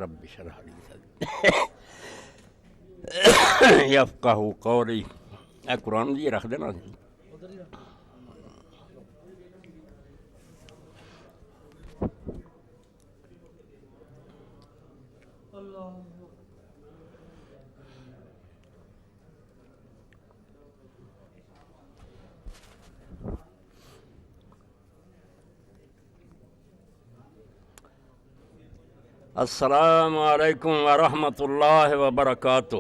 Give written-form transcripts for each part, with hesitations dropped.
رب اشرح لي صدری یفقہوا قولی. قرآن جی رکھ دینا. السلام علیکم ورحمۃ اللہ وبرکاتہ.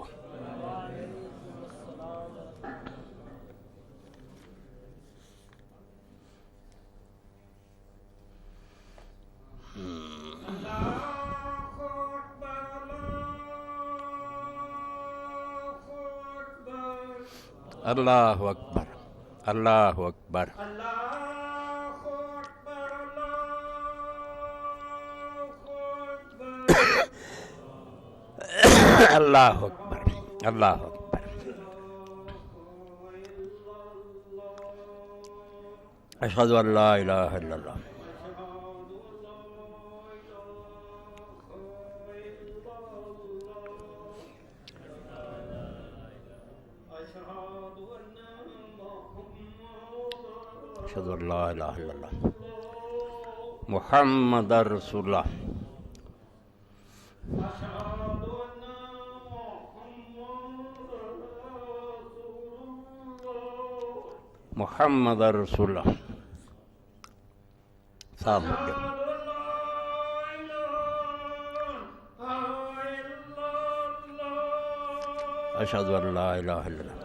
اللہ اکبر اللہ اکبر. اللہ اکبر اللہ اکبر. اشہد ان لا الہ الا اللہ. اشہد ان لا الہ الا اللہ محمد رسول اللہ. محمد رسول اللہ. صاحب ہو گیا. اشہد ان لا الہ الا اللہ.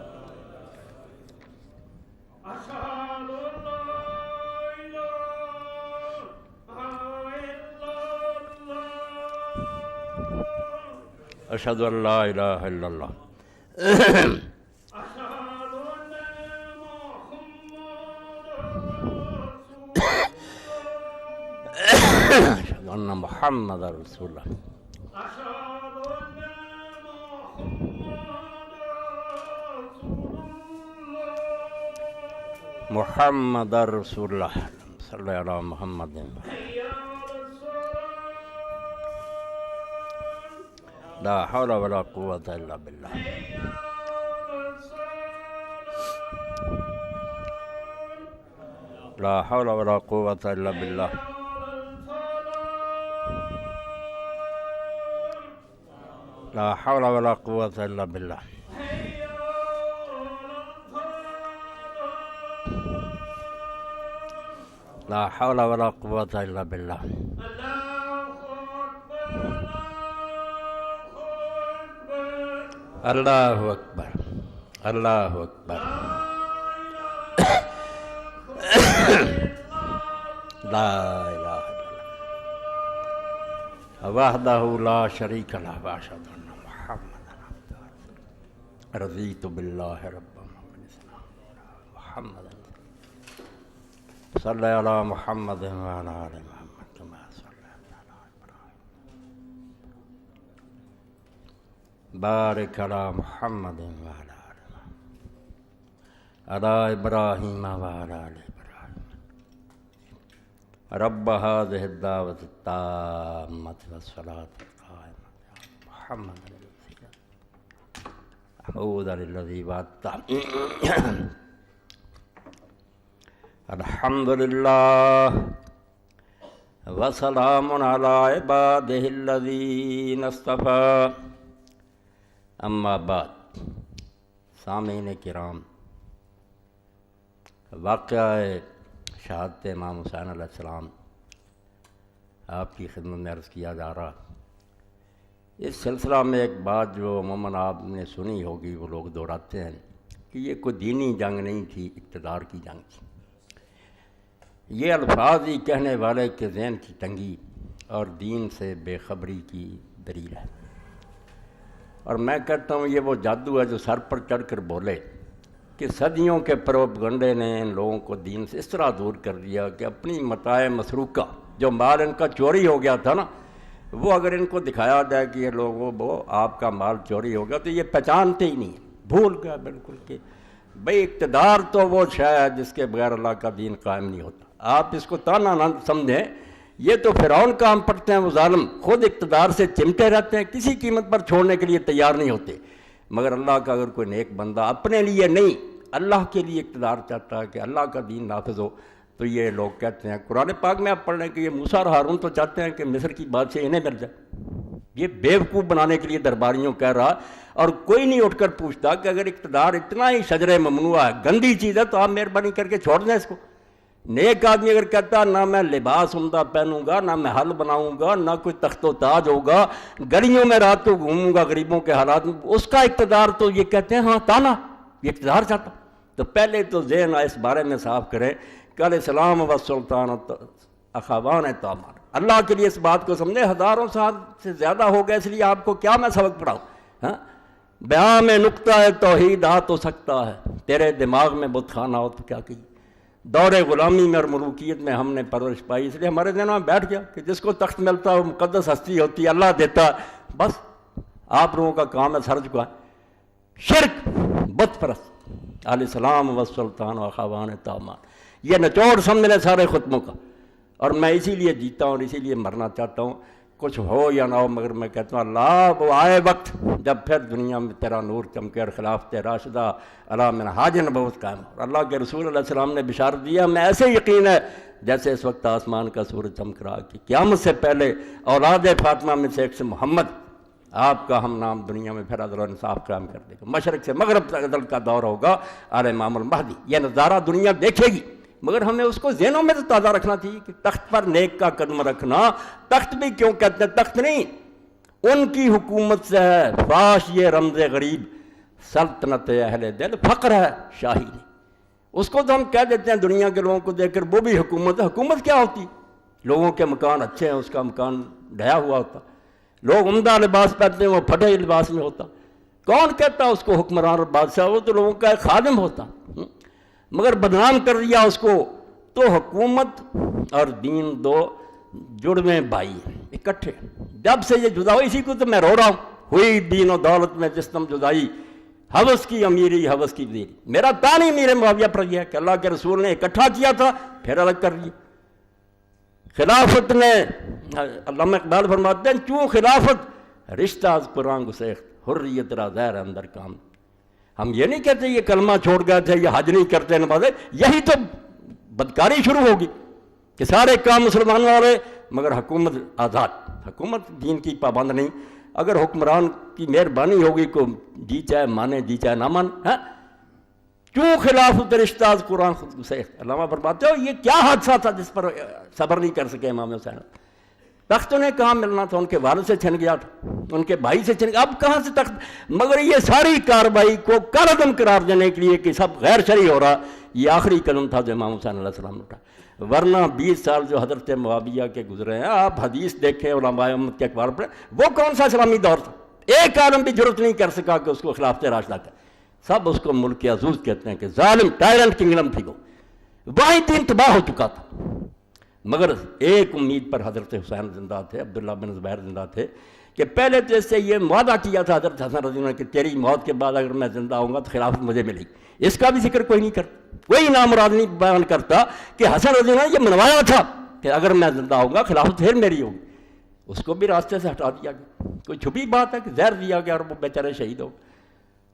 اشہد ان لا الہ الا اللہ. اشہد ان محمد رسول اللہ. محمد رسول اللہ. صلی علی محمد. لا حول ولا قوة الا باللہ. لا حول ولا قوة الا باللہ. لا حول ولا قوة الا باللہ. لا حول ولا قوة الا باللہ. اللہ اکبر اللہ اکبر. لا الہ الا اللہ وحدہ لا شریک لہ واشہد ان محمدا عبدہ ورسولہ. رضیت باللہ ربا محمد صلی علی محمد وعلی آل محمد کما صلیت علی ابراہیم بارک علی محمد وعلی آل ابراہیم وعلی آل ابراہیم. رب هذه الدعوة التامة والصلاة القائمة محمد محمود للذي وعدت. الحمد للہ وسلام علی عباده الذین اصطفیٰ. اما بعد. سامعین کرام، واقعہ شہادت امام حسین علیہ السلام آپ کی خدمت میں عرض کیا جا رہا. اس سلسلہ میں ایک بات جو عموماً آپ نے سنی ہوگی وہ لوگ دہراتے ہیں کہ یہ کوئی دینی جنگ نہیں تھی، اقتدار کی جنگ تھی. یہ الفاظ ہی کہنے والے کے ذہن کی تنگی اور دین سے بے خبری کی دلیل ہے. اور میں کہتا ہوں یہ وہ جادو ہے جو سر پر چڑھ کر بولے کہ صدیوں کے پروپگنڈے نے ان لوگوں کو دین سے اس طرح دور کر دیا کہ اپنی متاع مسروقہ جو مال ان کا چوری ہو گیا تھا نا، وہ اگر ان کو دکھایا جائے کہ یہ لوگوں وہ آپ کا مال چوری ہو گیا تو یہ پہچانتے ہی نہیں. بھول گیا بالکل کہ بھئی اقتدار تو وہ شے ہے جس کے بغیر اللہ کا دین قائم نہیں ہوتا. آپ اس کو تانا نہ سمجھیں، یہ تو فرعون کا ہم پڑھتے ہیں، وہ ظالم خود اقتدار سے چمٹے رہتے ہیں، کسی قیمت پر چھوڑنے کے لیے تیار نہیں ہوتے، مگر اللہ کا اگر کوئی نیک بندہ اپنے لیے نہیں اللہ کے لیے اقتدار چاہتا ہے کہ اللہ کا دین نافذ ہو، تو یہ لوگ کہتے ہیں قرآن پاک میں آپ پڑھ رہے ہیں کہ یہ موسیٰ اور ہارون تو چاہتے ہیں کہ مصر کی بادشاہ انہیں مل جائے، یہ بیوقوف بنانے کے لیے درباریوں کہہ رہا، اور کوئی نہیں اٹھ کر پوچھتا کہ اگر اقتدار اتنا ہی شجر ممنوع ہے، گندی چیز ہے، تو آپ مہربانی کر کے چھوڑ دیں اس کو۔ نیک آدمی اگر کہتا نہ میں لباس عمدہ پہنوں گا، نہ میں حل بناؤں گا، نہ کوئی تخت و تاج ہوگا، گلیوں میں رات کو گھوموں گا غریبوں کے حالات میں، اس کا اقتدار تو یہ کہتے ہیں ہاں تانا، یہ اقتدار چاہتا۔ تو پہلے تو ذہن اس بارے میں صاف کریں کہ علیہ السلام و سلطان اخوان طامان، اللہ کے لیے اس بات کو سمجھے، ہزاروں سال سے زیادہ ہو گئے، اس لیے آپ کو کیا میں سبق پڑھاؤں، ہاں بیان میں نقطہ توحید آ تو سکتا ہے، تیرے دماغ میں بت خانہ ہو تو کیا کہیے۔ دور غلامی میں اور ملوکیت میں ہم نے پرورش پائی، اس لیے ہمارے ذہنوں میں بیٹھ گیا کہ جس کو تخت ملتا ہے وہ مقدس ہستی ہوتی ہے، اللہ دیتا ہے، بس آپ لوگوں کا کام ہے سر جھکائیں۔ شرک، بت پرست، علیہ السلام و سلطان و اخوان طامان، یہ نچوڑ سمجھ لیں سارے خطبوں کا، اور میں اسی لیے جیتا ہوں اور اسی لیے مرنا چاہتا ہوں، کچھ ہو یا نہ ہو، مگر میں کہتا ہوں اللہ وہ آئے وقت جب پھر دنیا میں تیرا نور چمکے اور خلافت راشدہ علی منہاج نبوت قائم ہو۔ اور اللہ کے رسول علیہ السلام نے بشارت دیا، ہمیں ایسے یقین ہے جیسے اس وقت آسمان کا سورج چمک رہا کہ قیامت سے پہلے اولاد فاطمہ میں سے ایک سے محمد، آپ کا ہم نام دنیا میں پھر عدل و انصاف قائم کر دے گا، مشرق سے مغرب تک عدل کا دور ہوگا، آل امام المہدی، یہ نظارہ دنیا دیکھے گی، مگر ہمیں اس کو ذہنوں میں تو تازہ رکھنا چاہیے کہ تخت پر نیک کا قدم رکھنا، تخت بھی کیوں کہتے ہیں تخت نہیں، ان کی حکومت سے ہے، فاش یہ رمز غریب، سلطنت اہل دل فقر ہے شاہی نہیں، اس کو تو ہم کہہ دیتے ہیں دنیا کے لوگوں کو دیکھ کر وہ بھی حکومت ہے، حکومت کیا ہوتی؟ لوگوں کے مکان اچھے ہیں، اس کا مکان ڈھیا ہوا ہوتا، لوگ عمدہ لباس پہنتے ہیں، وہ پھٹے لباس میں ہوتا، کون کہتا ہے اس کو حکمران اور بادشاہ؟ وہ تو لوگوں کا ایک خادم ہوتا، مگر بدنام کر دیا اس کو۔ تو حکومت اور دین دو جڑویں بھائی ہیں، اکٹھے، جب سے یہ جدا ہوئی، اسی کو تو میں رو رہا ہوں، ہوئی دین و دولت میں جس دم جدائی، حوث کی امیری حوث کی وزیری، میرا تان ہی میرے معاویہ پر یہ ہے کہ اللہ کے رسول نے اکٹھا کیا تھا پھر الگ کر لیا۔ خلافت نے، علامہ اقبال فرماتے ہیں چوں خلافت رشتہ از قرآن گسیخت، حریت را زہر اندر کام۔ ہم یہ نہیں کہتے یہ کلمہ چھوڑ گئے تھے، یہ حج نہیں کرتے نمازیں، یہی تو بدکاری شروع ہوگی کہ سارے کام مسلمانوں والے، مگر حکومت آزاد، حکومت دین کی پابند نہیں، اگر حکمران کی مہربانی ہوگی کو جی چاہے مانے جی چاہے نہ مانے، کیوں خلافت رشتہ از قرآن خود گسیخت۔ علامہ فرماتے ہو یہ کیا حادثہ تھا جس پر صبر نہیں کر سکے امام حسین؟ تخت انہیں کہاں ملنا تھا، ان کے والد سے چھن گیا تھا، ان کے بھائی سے چھن گیا، اب کہاں سے تخت؟ مگر یہ ساری کارروائی کو کالعدم قرار دینے کے لیے کہ سب غیر شرعی ہو رہا، یہ آخری قدم تھا جو امام حسین علیہ السلام نے اٹھا، ورنہ 20 سال جو حضرت معاویہ کے گزرے ہیں، آپ حدیث دیکھیں علماء امت کے اخبار پڑھیں، وہ کون سا اسلامی دور تھا؟ ایک عالم بھی جرت نہیں کر سکا کہ اس کو خلافت راشدہ کرے، سب اس کو ملک عزوز کہتے ہیں کہ ظالم ٹائرنٹ کنگڈم تھی وہ، وہی دین تباہ ہو چکا تھا۔ مگر ایک امید پر حضرت حسین زندہ تھے، عبداللہ بن زبیر زندہ تھے، کہ پہلے تو اس سے یہ معاہدہ کیا تھا حضرت حسن رضی اللہ عنہ کہ تیری موت کے بعد اگر میں زندہ ہوں گا تو خلافت مجھے ملے گی، اس کا بھی ذکر کوئی نہیں کرتا، کوئی نامراد نہیں بیان کرتا کہ حسن رضی اللہ عنہ یہ منوایا تھا کہ اگر میں زندہ ہوں گا خلافت پھر میری ہوگی، اس کو بھی راستے سے ہٹا دیا گیا، کوئی چھپی بات ہے کہ زہر دیا گیا اور وہ بیچارے شہید ہو گئے۔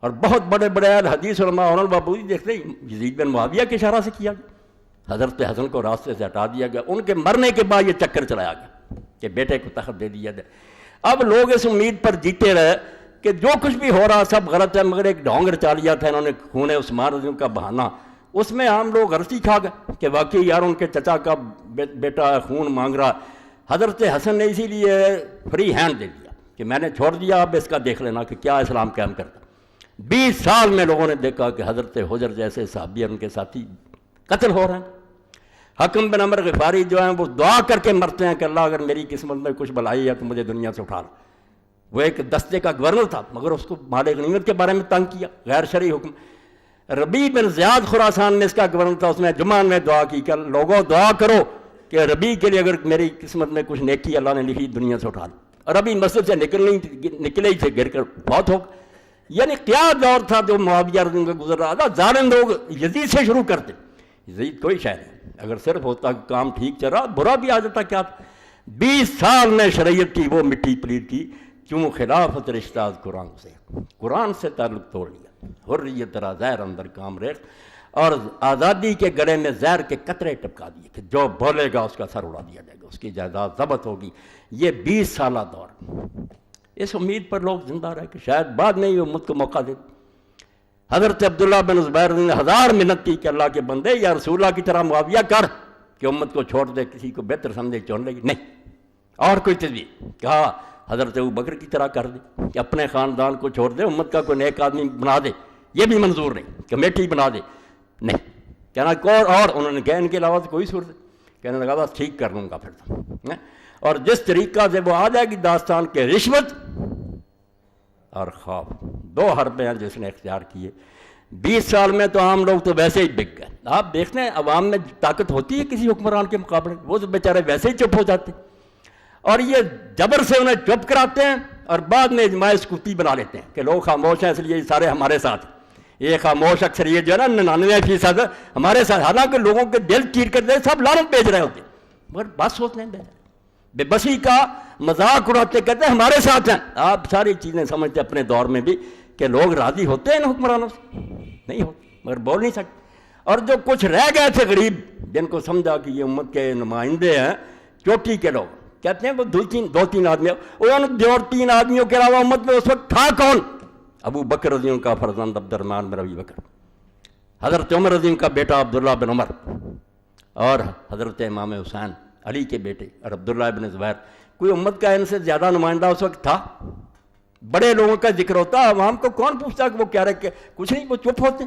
اور بہت بڑے بڑے اہل حدیث علماء اور البابودی دیکھتے ہیں یزید بن معاویہ کے اشارہ سے کیا گیا، حضرت حسن کو راستے سے ہٹا دیا گیا، ان کے مرنے کے بعد یہ چکر چلایا گیا کہ بیٹے کو تخت دے دیا جائے۔ اب لوگ اس امید پر جیتے رہے کہ جو کچھ بھی ہو رہا سب غلط ہے، مگر ایک ڈھونگ رچا لیا تھا انہوں نے خون عثمان رضی اللہ کا بہانہ، اس میں عام لوگ غلطی کھا گئے کہ واقعی یار ان کے چچا کا بیٹا خون مانگ رہا، حضرت حسن نے اسی لیے فری ہینڈ دے دیا کہ میں نے چھوڑ دیا، اب اس کا دیکھ لینا کہ کیا اسلام قائم کرتا۔ 20 سال میں لوگوں نے دیکھا کہ حضرت حجر جیسے صحابی اور ان کے ساتھی قتل ہو رہے ہیں، حکم بن عمر غفاری جو ہیں وہ دعا کر کے مرتے ہیں کہ اللہ اگر میری قسمت میں کچھ بلائی ہے تو مجھے دنیا سے اٹھا لا۔ وہ ایک دستے کا گورنر تھا مگر اس کو مال غنیمت کے بارے میں تنگ کیا، غیر شرعی حکم۔ ربیع بن زیاد خراسان میں اس کا گورنر تھا، اس نے جمعہ میں دعا کی کہ لوگوں دعا کرو کہ ربیع کے لیے اگر میری قسمت میں کچھ نیکی اللہ نے لکھی دنیا سے اٹھا لا، اور ربیع مسجد سے نکلے ہی سے گر کر بہت ہو گئے۔ یعنی کیا دور تھا جو معاویہ رضی اللہ عنہ کا گزر رہا تھا، ظالم لوگ یزید سے شروع کرتے، یزید کوئی شے نہیں، اگر صرف ہوتا کہ کام ٹھیک چل رہا برا بھی آ جاتا کیا تھا۔ 20 سال میں شریعت کی وہ مٹی پلید کی کیوں خلافت رشتہ قرآن سے تعلق توڑ لیا، حریت ترا زہر اندر کام ریخت، اور آزادی کے گلے میں زہر کے قطرے ٹپکا دیے کہ جو بولے گا اس کا سر اڑا دیا جائے گا، اس کی جائیداد ضبط ہوگی۔ یہ 20 سالہ دور، اس امید پر لوگ زندہ رہے کہ شاید بعد میں یہ امت کو موقع دے۔ حضرت عبداللہ بن زبیر نے 1000 منت کی کہ اللہ کے بندے یا رسول اللہ کی طرح معاویہ کر کہ امت کو چھوڑ دے، کسی کو بہتر سمجھے چن لے گی، نہیں اور کوئی تجویز۔ کہا حضرت ابوبکر کی طرح کر دے کہ اپنے خاندان کو چھوڑ دے، امت کا کوئی نیک آدمی بنا دے، یہ بھی منظور نہیں، کمیٹی بنا دے، نہیں کہنا اور انہوں نے کہا ان کے علاوہ تو کوئی صورت، کہنے لگا بس ٹھیک کر لوں گا پھر تو۔ اور جس طریقہ سے وہ آ جائے گی داستان کے رشوت اور خوف، 2 حربیں ہیں جس نے اختیار کیے۔ 20 سال میں تو عام لوگ تو ویسے ہی بک گئے۔ آپ دیکھتے ہیں عوام میں طاقت ہوتی ہے کسی حکمران کے مقابلے، وہ تو بیچارے ویسے ہی چپ ہو جاتے ہیں، اور یہ جبر سے انہیں چپ کراتے ہیں اور بعد میں اجماع سکوتی بنا لیتے ہیں کہ لوگ خاموش ہیں اس لیے سارے ہمارے ساتھ ہیں۔ یہ خاموش اکثر یہ جو ہے نا 99% ہمارے ساتھ، حالانکہ لوگوں کے دل چیر کر دے سب لعنت بھیج رہے ہوتے ہیں، مگر بس ہوتے ہیں بے بسی کا مذاق اڑاتے کہتے ہیں ہمارے ساتھ ہیں۔ آپ ساری چیزیں سمجھتے اپنے دور میں بھی کہ لوگ راضی ہوتے ہیں ان حکمرانوں سے، نہیں ہوتے، مگر بول نہیں سکتے۔ اور جو کچھ رہ گئے تھے غریب، جن کو سمجھا کہ یہ امت کے نمائندے ہیں، چوٹی کے لوگ کہتے ہیں وہ 2-3 آدمی، ان 2-3 آدمیوں کے علاوہ امت میں اس وقت تھا کون؟ ابو بکر رضی اللہ کا فرزند عبد الرحمن بن ابی بکر، حضرت عمر رضی اللہ کا بیٹا عبداللہ بن عمر، اور حضرت امام حسین علی کے بیٹے اور عبداللہ بن زبیر۔ کوئی امت کا ان سے زیادہ نمائندہ اس وقت تھا؟ بڑے لوگوں کا ذکر ہوتا، عوام کو کون پوچھتا کہ وہ کیا رہے کہ کچھ نہیں، وہ چپ ہوتے،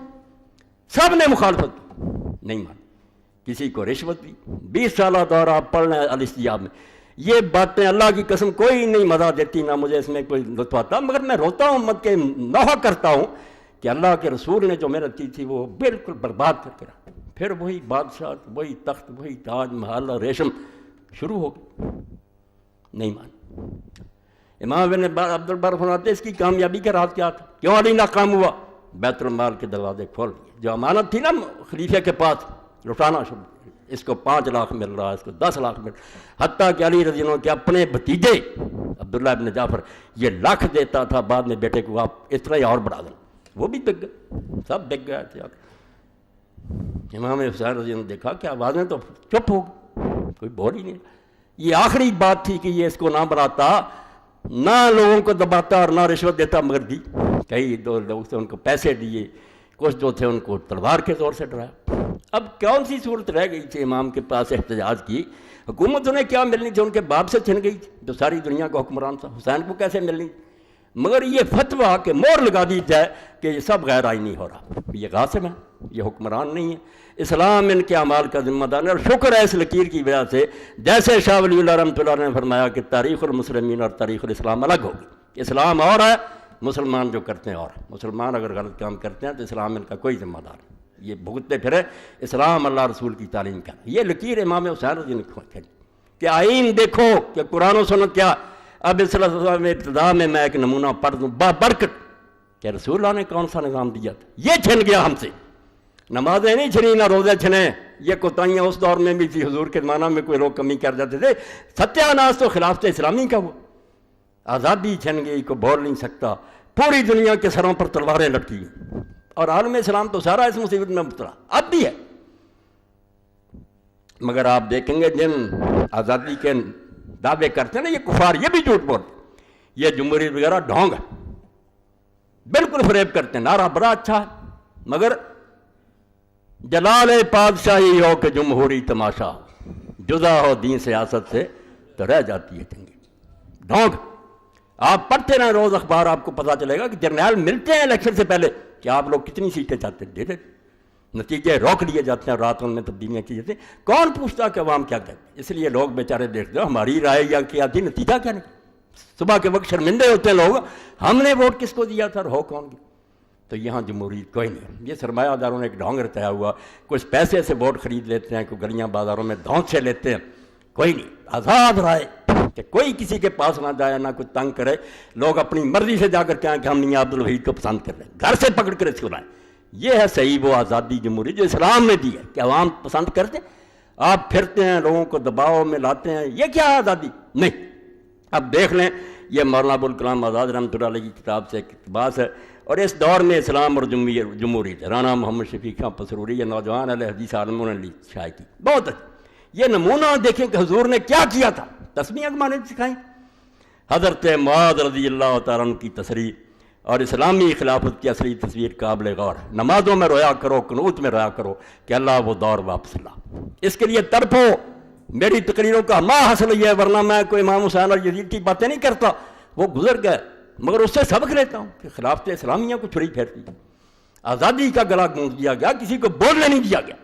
سب نے مخالفت کی، نہیں مانی کسی کو رشوت دی۔ 20 سالہ دور آپ پڑھ لیں الاستجاب میں، یہ باتیں اللہ کی قسم کوئی نہیں مزہ دیتی، نہ مجھے اس میں کوئی لطف آتا، مگر میں روتا ہوں، امت کے نوحہ کرتا ہوں کہ اللہ کے رسول نے جو محنت کی تھی وہ بالکل برباد کر کے رکھا۔ پھر وہی بادشاہ، وہی تخت، وہی تاج محل اور ریشم شروع ہو گئی، نہیں مان۔ امام ابن عبد البر فرماتے اس کی کامیابی کا راز کیا تھا؟ کیوں علی ناکام ہوا؟ بیت المال کے دروازے کھول دیے، جو امانت تھی نا خلیفہ کے پاس لٹانا شروع، اس کو 5 لاکھ مل رہا ہے، اس کو 10 لاکھ مل رہا، حتیٰ کہ علی رضی اللہ عنہ کے اپنے بھتیجے عبداللہ ابن جعفر یہ لاکھ دیتا تھا، بعد میں بیٹے کو آپ اس طرح ہی اور بڑھا دیں، وہ بھی بک گئے، سب بک گئے تھے۔ امام حسین رضی اللہ عنہ دیکھا کہ آوازیں تو چپ ہو گئی، کوئی بول ہی نہیں۔ یہ آخری بات تھی کہ یہ اس کو نہ بناتا، نہ لوگوں کو دباتا اور نہ رشوت دیتا، مگر دی۔ کئی 2 لوگ تھے ان کو پیسے دیے، کچھ جو تھے ان کو تلوار کے زور سے ڈرایا۔ اب کون سی صورت رہ گئی تھی امام کے پاس احتجاج کی؟ حکومت انہیں کیا ملنی تھی؟ ان کے باپ سے چھن گئی تھی جو ساری دنیا کا حکمران تھا، حسین کو کیسے ملنی تھی؟ مگر یہ فتویٰ کہ مور لگا دی جائے کہ یہ سب غیر آئینی ہو رہا، یہ غاصب ہے، یہ حکمران نہیں ہے، اسلام ان کے اعمال کا ذمہ دار ہے۔ اور شکر ہے اس لکیر کی وجہ سے، جیسے شاہ ولی اللہ رحمۃ اللہ نے فرمایا کہ تاریخ المسلمین اور تاریخ الاسلام الگ ہوگی، اسلام اور ہے، مسلمان جو کرتے ہیں اور، مسلمان اگر غلط کام کرتے ہیں تو اسلام ان کا کوئی ذمہ دار نہیں، یہ بھگتتے پھرے، اسلام اللہ رسول کی تعلیم کا۔ یہ لکیر امام حسین رضی اللہ عنہ نے کہ آئین دیکھو کہ قرآن و سنت کیا۔ اب اس میں ابتدا میں ایک نمونہ پڑھ دوں بابرکت کہ رسول اللہ نے کون سا نظام دیا تھا، یہ چھن گیا ہم سے۔ نمازیں نہیں چھنی، نہ روزے چھنے، یہ کوتاہیاں اس دور میں بھی تھی، حضور کے زمانہ میں کوئی لوگ کمی کر جاتے تھے، ستیہ ناز تو خلافت اسلامی کا ہوا، آزادی چھن گئی، کو بول نہیں سکتا، پوری دنیا کے سروں پر تلواریں لٹکی ہیں، اور عالم اسلام تو سارا اس مصیبت میں مبتلا اب بھی ہے۔ مگر آپ دیکھیں گے جن آزادی کے دعوے کرتے ہیں نا یہ کفار، یہ بھی جھوٹ بولتے، یہ جمہوریت وغیرہ ڈھونگ ہے، بالکل فریب کرتے ہیں، نعرہ بڑا اچھا ہے، مگر جلال پادشاہی ہو کہ جمہوری تماشا ہو، جدا ہو دین سیاست سے تو رہ جاتی ہے چنگی ڈھونگ۔ آپ پڑھتے رہیں روز اخبار، آپ کو پتہ چلے گا کہ جرنیل ملتے ہیں الیکشن سے پہلے کہ آپ لوگ کتنی سیٹیں چاہتے ہیں، دے دیتے، نتیجے روک لیے جاتے ہیں، رات میں تبدیلیاں کی جاتی ہیں، کون پوچھتا کہ عوام کیا کہتے ہیں؟ اس لیے لوگ بیچارے دیکھتے ہیں ہماری رائے یا کیا تھی، نتیجہ کیا نہیں، صبح کے وقت شرمندے ہوتے ہیں لوگ، ہم نے ووٹ کس کو دیا تھا اور ہو کون گیا۔ تو یہاں جمہوریت کوئی نہیں، یہ سرمایہ داروں نے ایک ڈھونگ رچایا ہوا، کچھ پیسے سے ووٹ خرید لیتے ہیں، کوئی گلیاں بازاروں میں دھونس سے لیتے ہیں، کوئی نہیں، آزاد رائے کہ کوئی کسی کے پاس نہ جائے، نہ کوئی تنگ کرے، لوگ اپنی مرضی سے جا کر کہیں کہ ہم میاں عبدالوحید کو پسند کر رہے ہیں، گھر سے پکڑ کر اس کو لائیں۔ یہ ہے صحیح وہ آزادی جمہوری جو اسلام نے دی ہے کہ عوام پسند کرتے، آپ پھرتے ہیں، لوگوں کو دباؤ میں لاتے ہیں، یہ کیا آزادی؟ نہیں۔ اب دیکھ لیں، یہ مولانا ابوالکلام آزاد رحمۃ اللہ علیہ کی کتاب سے ایک اقتباس ہے، اور اس دور میں اسلام اور جمہوریت، رانا محمد شفیق خان پسروری، یہ نوجوان اہل حدیث عالموں نے شائع کی، بہت اچھا۔ یہ نمونہ دیکھیں کہ حضور نے کیا کیا تھا، تسمیہ کے معنی سکھائیں۔ حضرت معاذ رضی اللہ تعالیٰ عنہ کی تصریح اور اسلامی خلافت کی اصلی تصویر قابل غور ہے۔ نمازوں میں رویا کرو، قنوت میں رویا کرو کہ اللہ وہ دور واپس لا، اس کے لیے تڑپو۔ میری تقریروں کا ما حاصل یہ ہے، ورنہ میں کوئی امام حسین اور یزید کی باتیں نہیں کرتا، وہ گزر گئے، مگر اس سے سبق لیتا ہوں کہ خلافت اسلامیہ کو چھری پھیرتی، آزادی کا گلا گونج دیا گیا، کسی کو بولنے نہیں دیا گیا۔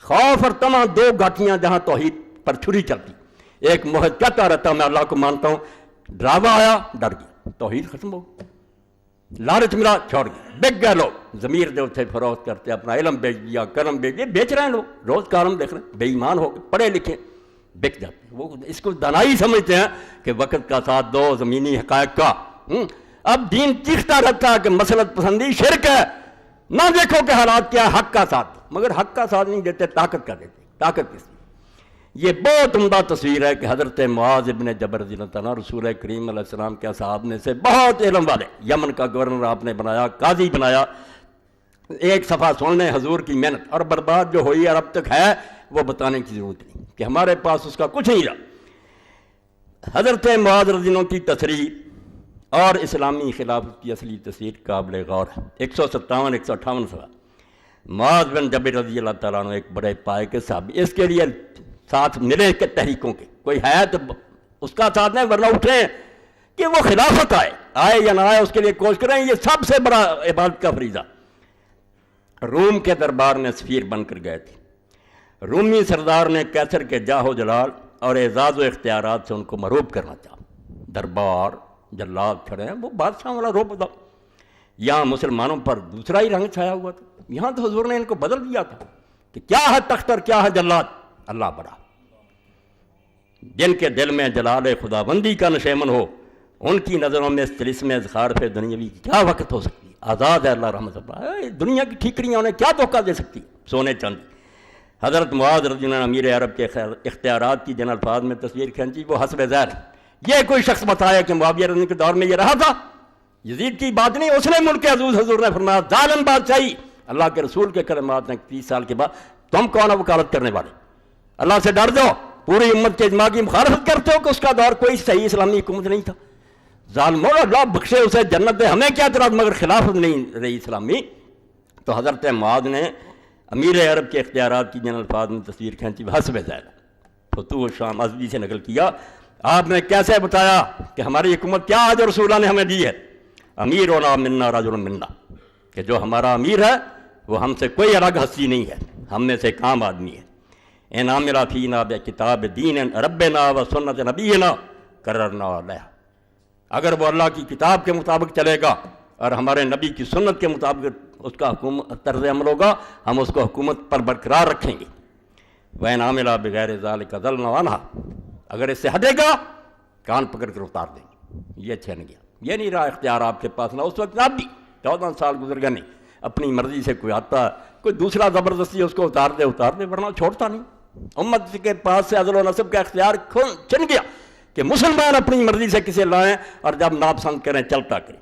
خوف اور طمع دو گاٹیاں جہاں توحید پر چھری چلتی، ایک محض کہتا رہتا میں اللہ کو مانتا ہوں، ڈراوا آیا ڈر گیا، توحید ختم ہو گئی۔ لالچ ملا چھوڑ گیا، بک گئے لوگ، ضمیر جو تھے فروخت کرتے، اپنا علم بیچ دیا، کرم بیچ دیا، بیچ رہے ہیں لوگ، روز کارم دیکھ رہے ہیں، بے ایمان ہو گئے، پڑھے لکھے بک جاتے ہیں۔ وہ اس کو دانائی سمجھتے ہیں کہ وقت کا ساتھ دو، زمینی حقائق کا۔ اب دین چیختا رہتا ہے کہ مسلط پسندی شرک ہے، نہ دیکھو کہ حالات کیا ہے، حق کا ساتھ، مگر حق کا ساتھ نہیں دیتے، طاقت کا دیتے۔ طاقت کس؟ یہ بہت عمدہ تصویر ہے کہ حضرت معاذ ابن جبل رضی اللہ عنہ رسول کریم علیہ السلام کے اصحاب میں سے بہت علم والے، یمن کا گورنر آپ نے بنایا، قاضی بنایا، ایک صفحہ سن لیں حضور کی محنت اور برباد جو ہوئی اور اب تک ہے، وہ بتانے کی ضرورت نہیں کہ ہمارے پاس اس کا کچھ نہیں رہا۔ حضرت معاذ رضی اللہ عنہ کی تصریح اور اسلامی خلافت کی اصلی تصویر قابل غور ہے۔ 157 158 صفحہ۔ معاذ بن جبل رضی اللہ تعالیٰ عنہ ایک بڑے پائے کے صحابی، اس کے لیے ساتھ ملے کہ تحریکوں کے کوئی ہے تو اس کا ساتھ نہیں، ورنہ اٹھیں کہ وہ خلافت آئے یا نہ آئے، اس کے لیے کوشش کریں، یہ سب سے بڑا عبادت کا فریضہ۔ روم کے دربار میں سفیر بن کر گئے تھے، رومی سردار نے کیسر کے جاہ و جلال اور اعزاز و اختیارات سے ان کو مروب کرنا چاہا۔ دربار جلاد کھڑے ہیں، وہ بادشاہ والا روب تھا۔ یہاں مسلمانوں پر دوسرا ہی رنگ چھایا ہوا تھا، یہاں تو حضور نے ان کو بدل دیا تھا کہ کیا ہے تخت اور کیا ہے جلاد، اللہ بڑا۔ جن کے دل میں جلال خداوندی کا نشیمن ہو، ان کی نظروں میں اس طلسم اذخار پہ دنیاوی کی کیا وقت ہو سکتی ہے؟ آزاد ہے اللہ رحمت اللہ، دنیا کی ٹھیکریاں انہیں کیا دھوکہ دے سکتی، سونے چاندی۔ حضرت معاذ رضی اللہ عنہ امیر عرب کے اختیارات کی جن الفاظ میں تصویر کھینچی وہ حسب ذیل۔ یہ کوئی شخص بتایا کہ معاویہ رضی اللہ عنہ کے دور میں یہ رہا تھا، یزید کی بات نہیں، اس نے ملک عزوز حضور نے فرمایا ظالم بادشاہی، اللہ کے رسول کے کلمات ہیں 30 سال کے بعد تم کون وکالت کرنے والے، اللہ سے ڈر جاؤ، پوری امت کے اجماع کی مخالفت کرتے ہو کہ اس کا دور کوئی صحیح اسلامی حکومت نہیں تھا، ظالموں اللہ بخشے اسے جنت دے، ہمیں کیا اعتراض، مگر خلافت نہیں رہی اسلامی۔ تو حضرت معاذ نے امیر عرب کے اختیارات کی جن الفاظ میں تصویر کھینچی حسب ذیل۔ فتوح الشام ازدی سے نقل کیا، آپ نے کیسے بتایا کہ ہماری حکومت کیا آج رسولہ نے ہمیں دی ہے، امیرنا منا رجل منا، کہ جو ہمارا امیر ہے وہ ہم سے کوئی الگ ہستی نہیں ہے، ہم میں سے ایک عام آدمی ہے۔ ان عامل فینا بکتاب دین ربنا و سنت نبینا قررنا علیہ، اگر وہ اللہ کی کتاب کے مطابق چلے گا اور ہمارے نبی کی سنت کے مطابق اس کا طرز عمل ہوگا، ہم اس کو حکومت پر برقرار رکھیں گے۔ وَإِنْ عَمِلَ بِغَيْرِ ذَلِكَ ضَلَّنَا عَنْهَا، اگر اس سے ہٹے گا کان پکڑ کر اتار دیں گے۔ یہ چھن گیا، یہ نہیں رہا اختیار آپ کے پاس، نہ اس وقت اب بھی 14 سال گزر گئے، نہیں اپنی مرضی سے کوئی آتا کوئی دوسرا زبردستی اس کو اتار دے، ورنہ چھوڑتا نہیں۔ امت کے پاس سے عدل و نصب کا اختیار چھن گیا کہ مسلمان اپنی مرضی سے کسے لائیں اور جب ناپسند کریں چلتا کریں۔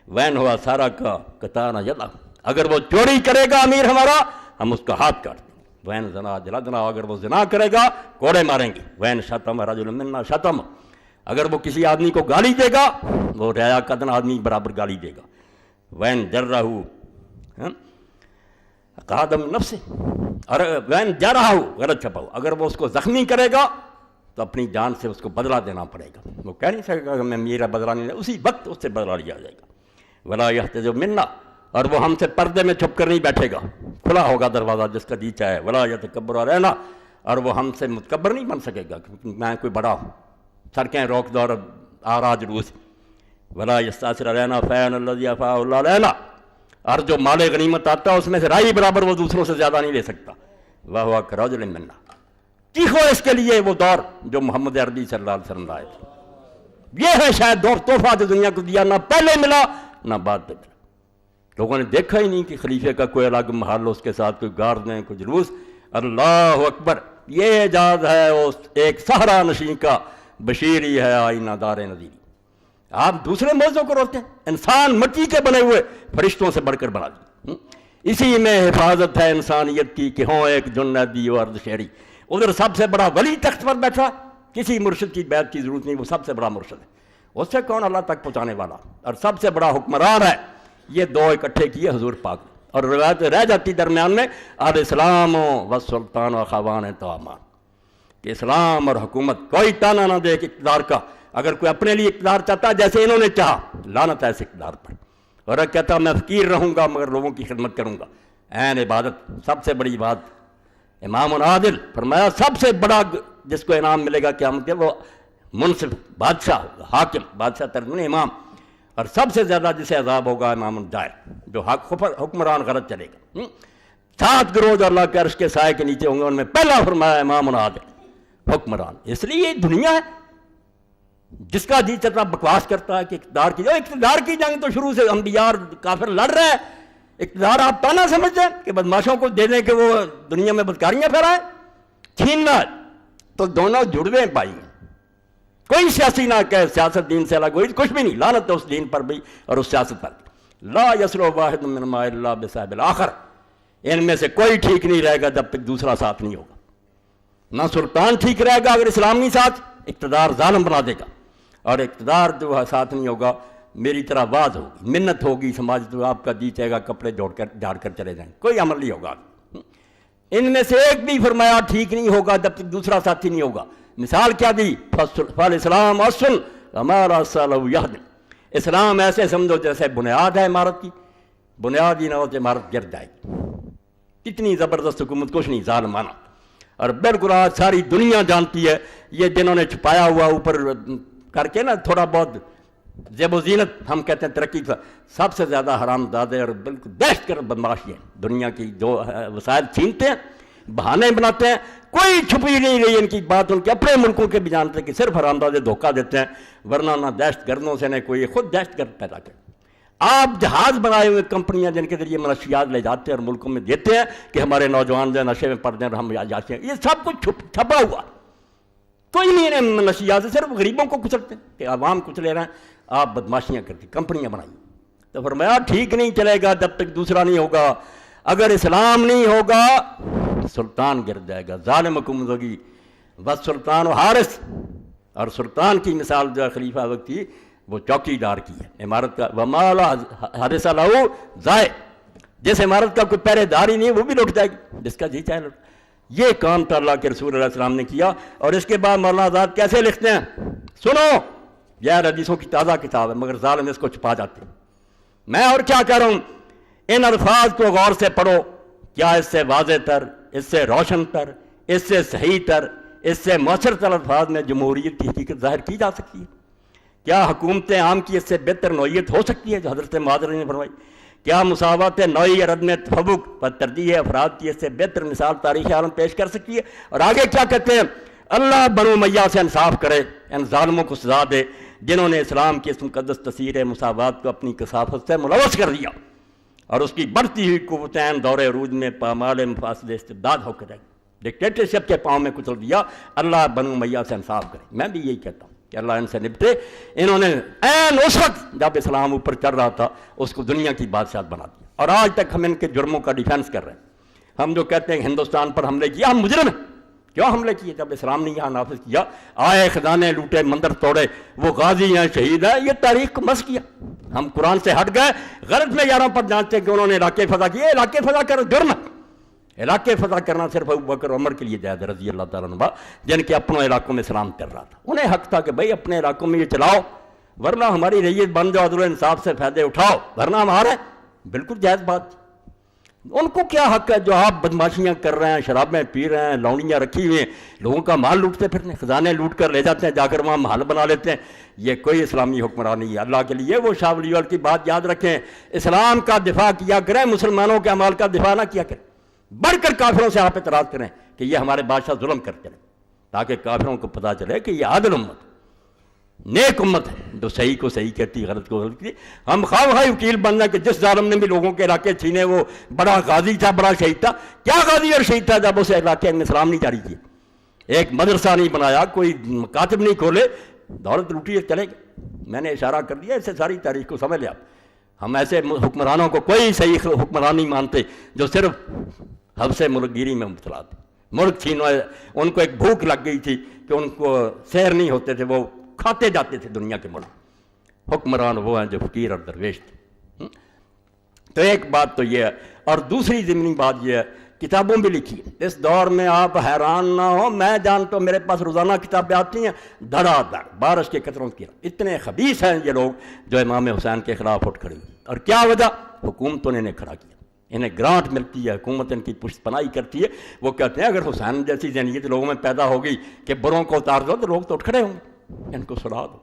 وین ہوا سارا کا کتانا جلا، اگر وہ چوری کرے گا امیر ہمارا ہم اس کا ہاتھ کاٹ دیں گے۔ وین زنا جلدنا، اگر وہ زنا کرے گا کوڑے ماریں گے۔ وین شتم رجل منا شتم، اگر وہ کسی آدمی کو گالی دے گا وہ ریا قدن آدمی برابر گالی دے گا۔ وین جرہ قادم نفس، اور وین جا رہا ہو غلط چھپاؤ، اگر وہ اس کو زخمی کرے گا تو اپنی جان سے اس کو بدلہ دینا پڑے گا، وہ کہہ نہیں سکے گا کہ میں میرا بدلہ نہیں لیا، اسی وقت اس سے بدلہ لیا جائے گا۔ ولا یحتجب منا، اور وہ ہم سے پردے میں چھپ کر نہیں بیٹھے گا، کھلا ہوگا دروازہ جس کا جی چاہے۔ ولا یتکبر علینا، اور وہ ہم سے متکبر نہیں بن سکے گا کیونکہ میں کوئی بڑا ہوں، سڑکیں روک دو اور آرا جلوس۔ ولا یستاثر علینا فیعن الذی افاء اللہ علینا، اور جو مال غنیمت آتا ہے اس میں سے رائی برابر وہ دوسروں سے زیادہ نہیں لے سکتا۔ وہو کرجل منا، چیخو اس کے لیے وہ دور جو محمد عربی صلی اللہ علیہ وسلم لائے تھے۔ یہ ہے شاید دور تحفہ جو دنیا کو دیا، نہ پہلے ملا نہ بعد میں ملا۔ لوگوں نے دیکھا ہی نہیں کہ خلیفے کا کوئی الگ محل، اس کے ساتھ کوئی گارد نہیں، کوئی جلوس۔ اللہ اکبر۔ یہ اعجاز ہے اس ایک صحرا نشین کا، بشیری ہے آئینہ دار نظیری۔ آپ دوسرے موضوع کو روکتے ہیں، انسان مٹی کے بنے ہوئے فرشتوں سے بڑھ کر بنا دی، اسی میں حفاظت ہے انسانیت کی کہ ہوں ایک جنیدی و ارض شہری۔ ادھر سب سے بڑا ولی تخت پر بیٹھا، کسی مرشد کی بیعت کی ضرورت نہیں، وہ سب سے بڑا مرشد ہے، اس سے کون اللہ تک پہنچانے والا، اور سب سے بڑا حکمران ہے۔ یہ دو اکٹھے کیے حضور پاک نے، اور روایت رہ جاتی درمیان میں اب اسلام و سلطان و خوان توامان، کہ اسلام اور حکومت کوئی تانا نہ دے اقتدار کا۔ اگر کوئی اپنے لیے اقتدار چاہتا ہے جیسے انہوں نے چاہا، لعنت ہے اس اقتدار پر، اور کہتا میں فقیر رہوں گا مگر لوگوں کی خدمت کروں گا۔ عین عبادت، سب سے بڑی بات، امام عادل فرمایا سب سے بڑا جس کو انعام ملے گا قیامت کے، وہ منصف بادشاہ، حاکم، بادشاہ ترجمہ امام، اور سب سے زیادہ جسے عذاب ہوگا امام الجائر، جو حکمران غلط چلے گا۔ 7 گروہ اللہ کے عرش کے سائے کے نیچے ہوں گے، ان میں پہلا فرمایا امام عادل، حکمران۔ اس لیے یہ دنیا ہے جس کا جی چلتا بکواس کرتا ہے کہ اقتدار کی جنگ تو شروع سے انبیاء اور کافر لڑ رہے ہیں۔ اقتدار آپ پانا سمجھتے ہیں کہ بدماشوں کو دے دیں کہ وہ دنیا میں بدکاریاں پھیلائیں، چھیننا تو دونوں جڑوے پائی ہیں۔ کوئی سیاسی نہ کہ سیاست دین سے الگ ہوئی، کچھ بھی نہیں، لعنت ہے اس دین پر بھی اور اس سیاست پر بھی۔ لا یسلو واحد منہما الا بصاحب الاخر، ان میں سے کوئی ٹھیک نہیں رہے گا جب تک دوسرا ساتھ نہیں ہوگا۔ نہ سلطان ٹھیک رہے گا اگر اسلام نہیں ساتھ، اقتدار ظالم بنا دے گا، اور اقتدار جو ہے ساتھ نہیں ہوگا، میری طرح واز ہوگی، منت ہوگی سماج، تو آپ کا جی چاہے گا کپڑے جھاڑ کر چلے جائیں، کوئی عمل نہیں ہوگا۔ ان میں سے ایک بھی فرمایا ٹھیک نہیں ہوگا جب تک دوسرا ساتھی نہیں ہوگا۔ مثال کیا دی؟ فالاسلام اصل ہمارا یہد، اسلام ایسے سمجھو جیسے بنیاد ہے عمارت کی، بنیاد ہی نہ ہو تو عمارت گر جائے گی۔ کتنی زبردست حکومت، کچھ نہیں، ظالمانہ، اور بالکل آج ساری دنیا جانتی ہے۔ یہ جنہوں نے چھپایا ہوا اوپر کر کے نا تھوڑا بہت زیب و زینت، ہم کہتے ہیں ترقی کا، سب سے زیادہ حرام زادے اور بالکل دہشت گرد بدماش ہیں، دنیا کی جو وسائل چھینتے ہیں، بہانے بناتے ہیں، کوئی چھپی نہیں رہی ان کی بات، ان کے اپنے ملکوں کے بھی جانتے ہیں کہ صرف حرام زادے دھوکہ دیتے ہیں، ورنہ نہ دہشت گردوں سے نہ کوئی، خود دہشت گرد پیدا کرتے۔ آپ جہاز بنائے ہوئے کمپنیاں جن کے ذریعے منشیات لے جاتے ہیں اور ملکوں میں دیتے ہیں کہ ہمارے نوجوان جو نشے میں پڑ جائیں اور ہم جاتے ہیں، یہ سب کچھ چھپا ہوا، کوئی نہیں انہیں منشیات سے، صرف غریبوں کو کچلتے ہیں کہ عوام کچھ لے رہے ہیں، آپ بدماشیاں کرتے، کمپنیاں بنائی۔ تو فرمایا ٹھیک نہیں چلے گا جب تک دوسرا نہیں ہوگا، اگر اسلام نہیں ہوگا سلطان گر جائے گا، ظالم حکومت ہوگی۔ بس سلطان و حارس، اور سلطان کی مثال جو خلیفہ وقت تھی وہ چوکی دار کی ہے عمارت کا، وَمَا حَارِسَ لَهُ ضائع، جس عمارت کا کوئی پہرے دار ہی نہیں وہ بھی لٹ جائے گی، جس کا جی چاہے لٹ۔ یہ کام تو اللہ کے رسول علیہ السلام نے کیا، اور اس کے بعد مولانا آزاد کیسے لکھتے ہیں؟ سنو، یہ حدیثوں کی تازہ کتاب ہے مگر ظالم اس کو چھپا جاتے ہیں۔ میں اور کیا کہہ رہا ہوں، ان الفاظ کو غور سے پڑھو، کیا اس سے واضح تر، اس سے روشن تر، اس سے صحیح تر، اس سے مؤثر تر الفاظ میں جمہوریت کی حقیقت ظاہر کی جا سکتی ہے؟ کیا حکومت عام کی اس سے بہتر نوعیت ہو سکتی ہے جو حضرت معاذ نے فرمائی؟ کیا مساوات نوعی اور عدم تفوق پر ترجیح افراد کی اس سے بہتر مثال تاریخ عالم پیش کر سکتی ہے؟ اور آگے کیا کہتے ہیں؟ اللہ بنو امیہ سے انصاف کرے، ان ظالموں کو سزا دے جنہوں نے اسلام کی اس مقدس تصویر مساوات کو اپنی کثافت سے ملوث کر دیا، اور اس کی بڑھتی ہوئی قوتین دور عروج میں پامال مفاسد استبداد ہو کر ڈکٹیٹرشپ کے پاؤں میں کچل دیا۔ اللہ بنو امیہ سے انصاف کرے۔ میں بھی یہی کہتا ہوں کہ اللہ ان سے نپٹے۔ انہوں نے عین اس وقت جب اسلام اوپر چڑھ رہا تھا اس کو دنیا کی بادشاہت بنا دیا، اور آج تک ہم ان کے جرموں کا ڈیفینس کر رہے ہیں۔ ہم جو کہتے ہیں ہندوستان پر حملے کیا، ہم مجرم ہیں۔ کیوں حملے کیے؟ جب اسلام نے یہاں نافذ کیا، آئے خزانے لوٹے، مندر توڑے، وہ غازی ہیں، شہید ہیں، یہ تاریخ کو مس کیا۔ ہم قرآن سے ہٹ گئے، غلط معیاروں پر جانتے کہ انہوں نے علاقے فتح کیے۔ علاقے فتح کرنا جرم ہے، علاقے فتح کرنا صرف ابوبکر عمر کے لیے جائز رضی اللہ تعالیٰ عنہ، جن کے اپنوں علاقوں میں اسلام چل رہا تھا۔ انہیں حق تھا کہ بھائی اپنے علاقوں میں یہ چلاؤ، ورنہ ہماری ریت بن جاؤ، عدل و انصاف سے فائدے اٹھاؤ، ورنہ ہمارے بالکل جائز بات تھی۔ ان کو کیا حق ہے جو آپ بدماشیاں کر رہے ہیں، شرابیں پی رہے ہیں، لونڈیاں رکھی ہوئی ہیں، لوگوں کا مال لوٹتے پھرنے، خزانے لوٹ کر لے جاتے ہیں، جا کر وہاں محل بنا لیتے ہیں۔ یہ کوئی اسلامی حکمرانی ہے اللہ کے لیے۔ وہ شاہ ولی اللہ کی بات یاد رکھیں، اسلام کا دفاع کیا کریں، مسلمانوں کے اعمال کا دفاع نہ کیا کریں۔ بڑھ کر کافروں سے آپ اعتراض کریں کہ یہ ہمارے بادشاہ ظلم کرتے ہیں، تاکہ کافروں کو پتہ چلے کہ یہ عادل امت، نیک امت ہے جو صحیح کو صحیح کہتی، غلط کو غلط کہتی۔ ہم خواہ وکیل بننا کہ جس ظالم نے بھی لوگوں کے علاقے چھینے وہ بڑا غازی تھا، بڑا شہید تھا۔ کیا غازی اور شہید تھا جب اسے علاقے میں اسلام نہیں جاری کیا؟ ایک مدرسہ نہیں بنایا، کوئی مکاتب نہیں کھولے، دولت لوٹی ہے چلے گئے۔ میں نے اشارہ کر دیا، اس سے ساری تاریخ کو سمجھ لیا۔ ہم ایسے حکمرانوں کو کوئی صحیح حکمران نہیں مانتے جو صرف حبس ملک گیری میں مبتلا تھے۔ ملک چھینو، ان کو ایک بھوک لگ گئی تھی کہ ان کو سیر نہیں ہوتے تھے، وہ کھاتے جاتے تھے دنیا کے ملک۔ حکمران وہ ہیں جو فقیر اور درویش تھے۔ تو ایک بات تو یہ ہے، اور دوسری ضمنی بات یہ ہے، کتابوں بھی لکھی ہے اس دور میں، آپ حیران نہ ہو، میں جانتا ہوں میرے پاس روزانہ کتابیں آتی ہیں، دھڑا دھڑ بارش کے قطروں کی، اتنے خبیث ہیں یہ لوگ جو امام حسین کے خلاف اٹھ کھڑے ہوئے۔ اور کیا وجہ؟ حکومتوں نے انہیں کھڑا کیا، انہیں گرانٹ ملتی ہے، حکومت ان کی پشت پناہی کرتی ہے۔ وہ کہتے ہیں اگر حسین جیسی ذہنیت لوگوں میں پیدا ہوگی کہ بروں کو اتار دو تو لوگ تو اٹھ کھڑے ہوں گے، ان کو سلا دو۔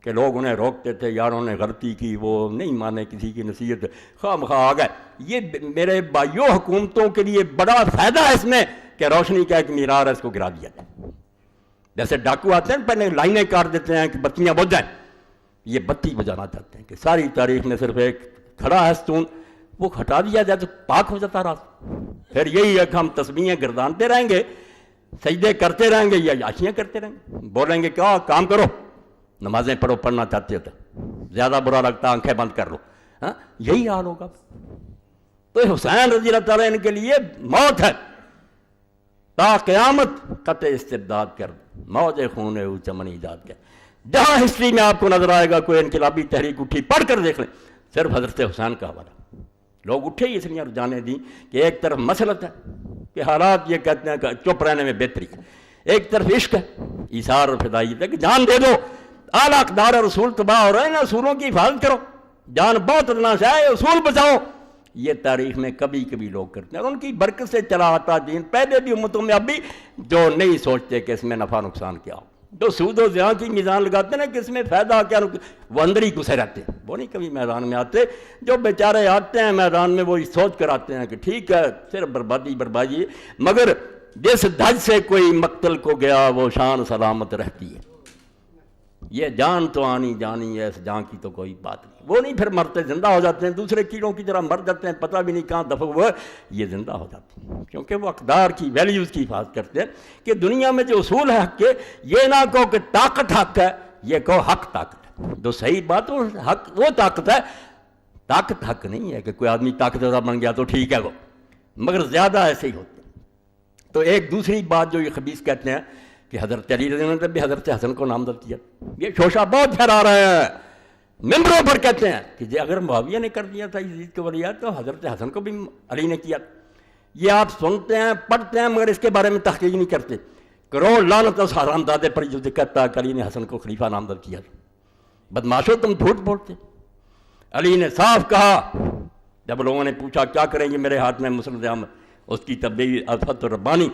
کہ لوگ انہیں روکتے تھے، یاروں نے غلطی کی، وہ نہیں مانے کسی کی نصیحت، خواہ مخواہ آ گئے۔ یہ میرے بھائیوں حکومتوں کے لیے بڑا فائدہ ہے اس میں کہ روشنی کا ایک معیار ہے، اس کو گرا دیا جائے۔ جیسے ڈاکو آتے ہیں پہلے لائنیں کاٹ دیتے ہیں کہ بتیاں بجھ جائیں، یہ بتی بجانا چاہتے ہیں کہ ساری تاریخ میں صرف ایک کھڑا ہے ستون، وہ ہٹا دیا جائے تو پاک ہو جاتا راست۔ پھر یہی ہے کہ ہم تسبیحیں گردانتے رہیں گے، سجدے کرتے رہیں گے یا عیاشیاں کرتے رہیں گے، بولیں گے کیا کام کرو، نمازیں پڑھو، پڑھنا چاہتے ہو تو زیادہ برا لگتا آنکھیں بند کر لو، ہاں یہی حال ہوگا۔ تو حسین رضی اللہ تعالیٰ ان کے لیے موت ہے، تا قیامت قطع استبداد کر، موج خون او چمن ایجاد کر۔ جہاں ہسٹری میں آپ کو نظر آئے گا کوئی انقلابی تحریک اٹھی، پڑھ کر دیکھ لیں، صرف حضرت حسین کا حوالہ۔ لوگ اٹھے ہی اس لیے جانے دیں کہ ایک طرف مسلط ہے کہ حالات یہ کہتے ہیں کہ چپ رہنے میں بہتری ہے، ایک طرف عشق ہے، ایثار اور فدائیت ہے کہ جان دے دو، اعلیٰ اقدار رسول تباہ ہو رہے ہیں، اصولوں کی حفاظت کرو، جان بہت ادنا سے ہے، اصول بچاؤ۔ یہ تاریخ میں کبھی کبھی لوگ کرتے ہیں، اور ان کی برکت سے چلا آتا دین پہلے بھی امتوں میں اب بھی، جو نہیں سوچتے کہ اس میں نفع نقصان کیا ہو، جو سود و زیاں کی میزان لگاتے ہیں نا کہ اس میں فائدہ کیا، وہ اندر ہی گھسے رہتے ہیں، وہ نہیں کبھی میدان میں آتے۔ جو بیچارے آتے ہیں میدان میں وہ سوچ کر آتے ہیں کہ ٹھیک ہے صرف بربادی بربادی، مگر جس دھج سے کوئی مقتل کو گیا وہ شان سلامت رہتی ہے۔ یہ جان تو آنی جانی ہے، اس جان کی تو کوئی بات نہیں۔ وہ نہیں پھر مرتے زندہ ہو جاتے ہیں، دوسرے کیڑوں کی طرح مر جاتے ہیں، پتہ بھی نہیں کہاں دفع ہوا، یہ زندہ ہو جاتے ہیں کیونکہ وہ اقدار کی ویلیوز کی حفاظت کرتے ہیں کہ دنیا میں جو اصول ہے حق کے، یہ نہ کہو کہ طاقت حق ہے، یہ کہو حق طاقت ہے۔ جو صحیح بات وہ حق، وہ طاقت ہے، طاقت حق نہیں ہے کہ کوئی آدمی طاقتور بن گیا تو ٹھیک ہے وہ، مگر زیادہ ایسے ہی ہوتے ہیں۔ تو ایک دوسری بات جو یہ خبیث کہتے ہیں کہ حضرت علی رضی اللہ عنہ نے بھی حضرت حسن کو نامزد کیا، یہ شوشہ بہت پھیلا رہے ہیں، ممبروں پر کہتے ہیں کہ اگر معاویہ نے کر دیا تھا یزید کو ولیعہد تو حضرت حسن کو بھی علی نے کیا۔ یہ آپ سنتے ہیں پڑھتے ہیں مگر اس کے بارے میں تحقیق نہیں کرتے۔ کروڑ لعنت اس حرام دادے پر جو کہتا ہے کہ علی نے حسن کو خلیفہ نامزد کیا تھا۔ بدماشو تم جھوٹ بولتے۔ علی نے صاف کہا جب لوگوں نے پوچھا کیا کریں گے میرے ہاتھ میں مسند احمد، اس کی تبدیلی الفت الربانی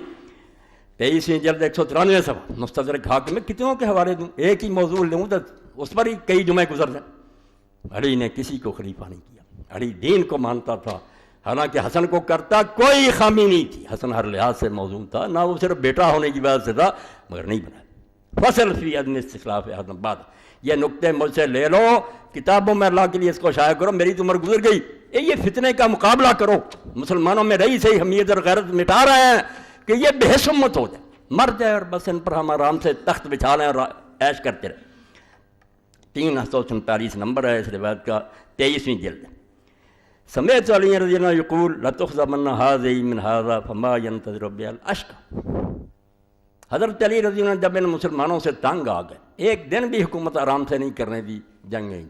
23ویں جلد 193 صفحہ مستدرک حاکم میں کتنوں کے حوالے دوں، ایک ہی موضوع لوں تو اس پر ہی کئی جمعے گزر جائیں۔ علی نے کسی کو خلیفہ نہیں کیا، علی دین کو مانتا تھا، حالانکہ حسن کو کرتا کوئی خامی نہیں تھی، حسن ہر لحاظ سے موزون تھا، نہ وہ صرف بیٹا ہونے کی وجہ سے تھا مگر نہیں بنایا۔ فصل فی عدم استخلاف اعظم بعد، یہ نقطے مجھ سے لے لو، کتابوں میں اللہ کے لیے اس کو شائع کرو، میری تو عمر گزر گئی، یہ فتنے کا مقابلہ کرو، مسلمانوں میں رہی صحیح حمیت اور غیرت مٹا رہے ہیں کہ یہ بے حس امت ہو جائے، مر جائے اور بس ان پر ہم آرام سے تخت بچھا لیں اور عیش کرتے رہیں۔ 347 نمبر ہے اس روایت کا، 23ویں جلد۔ سمعت علی رضی اللہ عنہ یقول لتخذبن هذه من هذا فما ينتظر بها الاشقى۔ حضرت علی رضی اللہ عنہ جب ان مسلمانوں سے تنگ آ گئے، ایک دن بھی حکومت آرام سے نہیں کرنے دی، جنگیں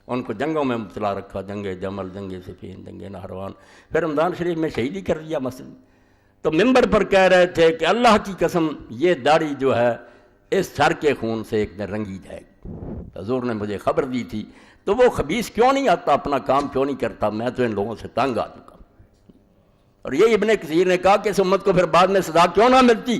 ان کو جنگوں میں مبتلا رکھا، جنگ جمل، جنگ صفین، جنگ نہروان، پھر رمضان شریف میں شہیدی کر دیا مسجد۔ تو ممبر پر کہہ رہے تھے کہ اللہ کی قسم یہ داڑھی جو ہے اس سر کے خون سے ایک دن رنگی جائے گی۔ حضور نے مجھے خبر دی تھی، تو وہ خبیث کیوں نہیں آتا، اپنا کام کیوں نہیں کرتا، میں تو ان لوگوں سے تنگ آ چکا۔ اور یہ ابن کثیر نے کہا کہ اس امت کو پھر بعد میں سزا کیوں نہ ملتی،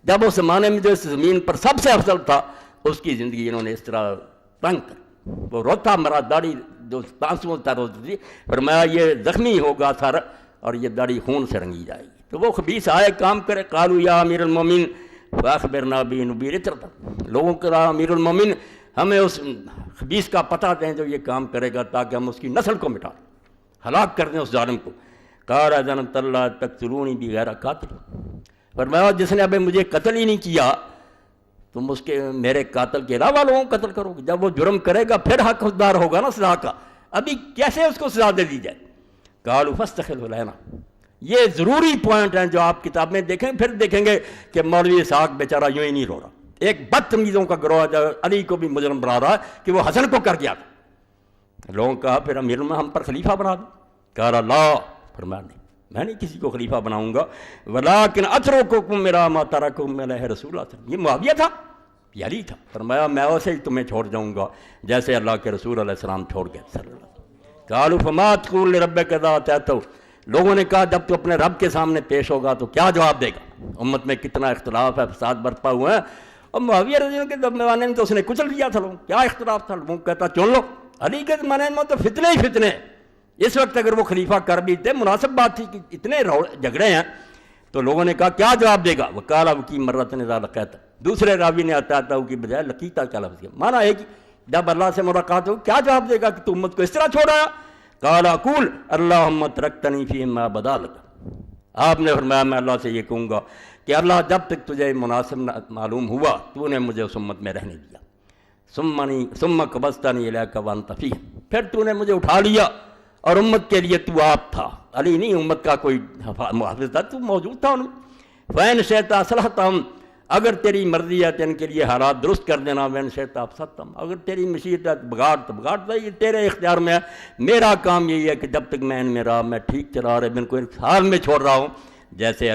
جب اس زمانے میں جو اس زمین پر سب سے افضل تھا اس کی زندگی انہوں نے اس طرح تنگ کر، وہ روتا مرا، داڑھی جو تانسوں تر ہوتی تھی، فرمایا یہ زخمی ہوگا سر اور یہ داڑھی خون سے رنگی جائے گی۔ تو وہ خبیث آئے کام کرے، قالوا یا امیر المومنین فاخبرنا بنبیر اطرتا، لوگوں کو کہا امیر المومن ہمیں اس خبیث کا پتہ دیں جو یہ کام کرے گا تاکہ ہم اس کی نسل کو مٹا دیں، ہلاک کر دیں اس ظالم کو۔ قال اذن اللہ تقتلونی بغیر قاتل، فرمایا جس نے ابھی مجھے قتل ہی نہیں کیا تم اس کے میرے قاتل کے علاوہ لوگوں کو قتل کرو گے. جب وہ جرم کرے گا پھر حقدار ہوگا نا سزا کا, ابھی کیسے اس کو سزا دے دی جائے. قالوا فاستخلوا لنا. یہ ضروری پوائنٹ ہیں جو آپ کتاب میں دیکھیں پھر دیکھیں گے کہ مولوی اسحاق بیچارہ یوں ہی نہیں رو رہا. ایک بدتمیزوں کا گروہ جو علی کو بھی مجرم بنا رہا ہے کہ وہ حسن کو کر گیا تھا. لوگوں نے کہا پھر امیر میں ہم پر خلیفہ بنا دو. کہا لا, فرمایا نہیں میں نہیں کسی کو خلیفہ بناؤں گا. ولیکن اترککم میرا ما ترککم علیہ رسول اللہ. یہ معاویہ تھا, یہ علی تھا. فرمایا میں ویسے ہی تمہیں چھوڑ جاؤں گا جیسے اللہ کے رسول علیہ السلام چھوڑ گئے صلی اللہ علیہ وسلم. قالوا فما تقول لربک اذا اتیتہ. لوگوں نے کہا جب تو اپنے رب کے سامنے پیش ہوگا تو کیا جواب دے گا؟ امت میں کتنا اختلاف ہے, فساد برپا ہوا ہے. اور معاویہ رضی اللہ کے زمانے میں تو اس نے کچل دیا تھا. لوگ کیا اختلاف تھا, لوگ کہتا چن لو. علی کے زمانے میں تو فتنے ہی فتنے. اس وقت اگر وہ خلیفہ کر بھی تھے مناسب بات تھی کہ اتنے جھگڑے ہیں. تو لوگوں نے کہا کیا جواب دے گا؟ وقال وکی مرۃ اذا لقیت. دوسرے راوی نے اتیتہ کی بجائے لقیتہ کا لفظ کیا. مانا ہے کہ جب اللہ سے ملاقات ہو کیا جواب دے گا کہ تو امت کو اس طرح چھوڑا؟ قال اقول اللہم ترکتنی فیما بدا لک. آپ نے فرمایا میں اللہ سے یہ کہوں گا کہ اللہ جب تک تجھے مناسب معلوم ہوا تو نے مجھے اس امت میں رہنے دیا. ثم قبضتنی الیک وانت فیہم. پھر تو نے مجھے اٹھا لیا اور امت کے لیے تو آپ تھا. علی نہیں امت کا کوئی محافظ تھا, تو موجود تھا ان میں. فین شئت اصلحتہم. اگر تیری مرضی ہے تو ان کے لیے حالات درست کر دینا. وین شئت افسدتہم. اگر تیری مشیت ہے بگاڑ تو بگاڑ دے. یہ تیرے اختیار میں ہے. میرا کام یہی ہے کہ جب تک میں ان میں رہا میں ٹھیک چلا رہے, میں ان کو اس حال میں چھوڑ رہا ہوں جیسے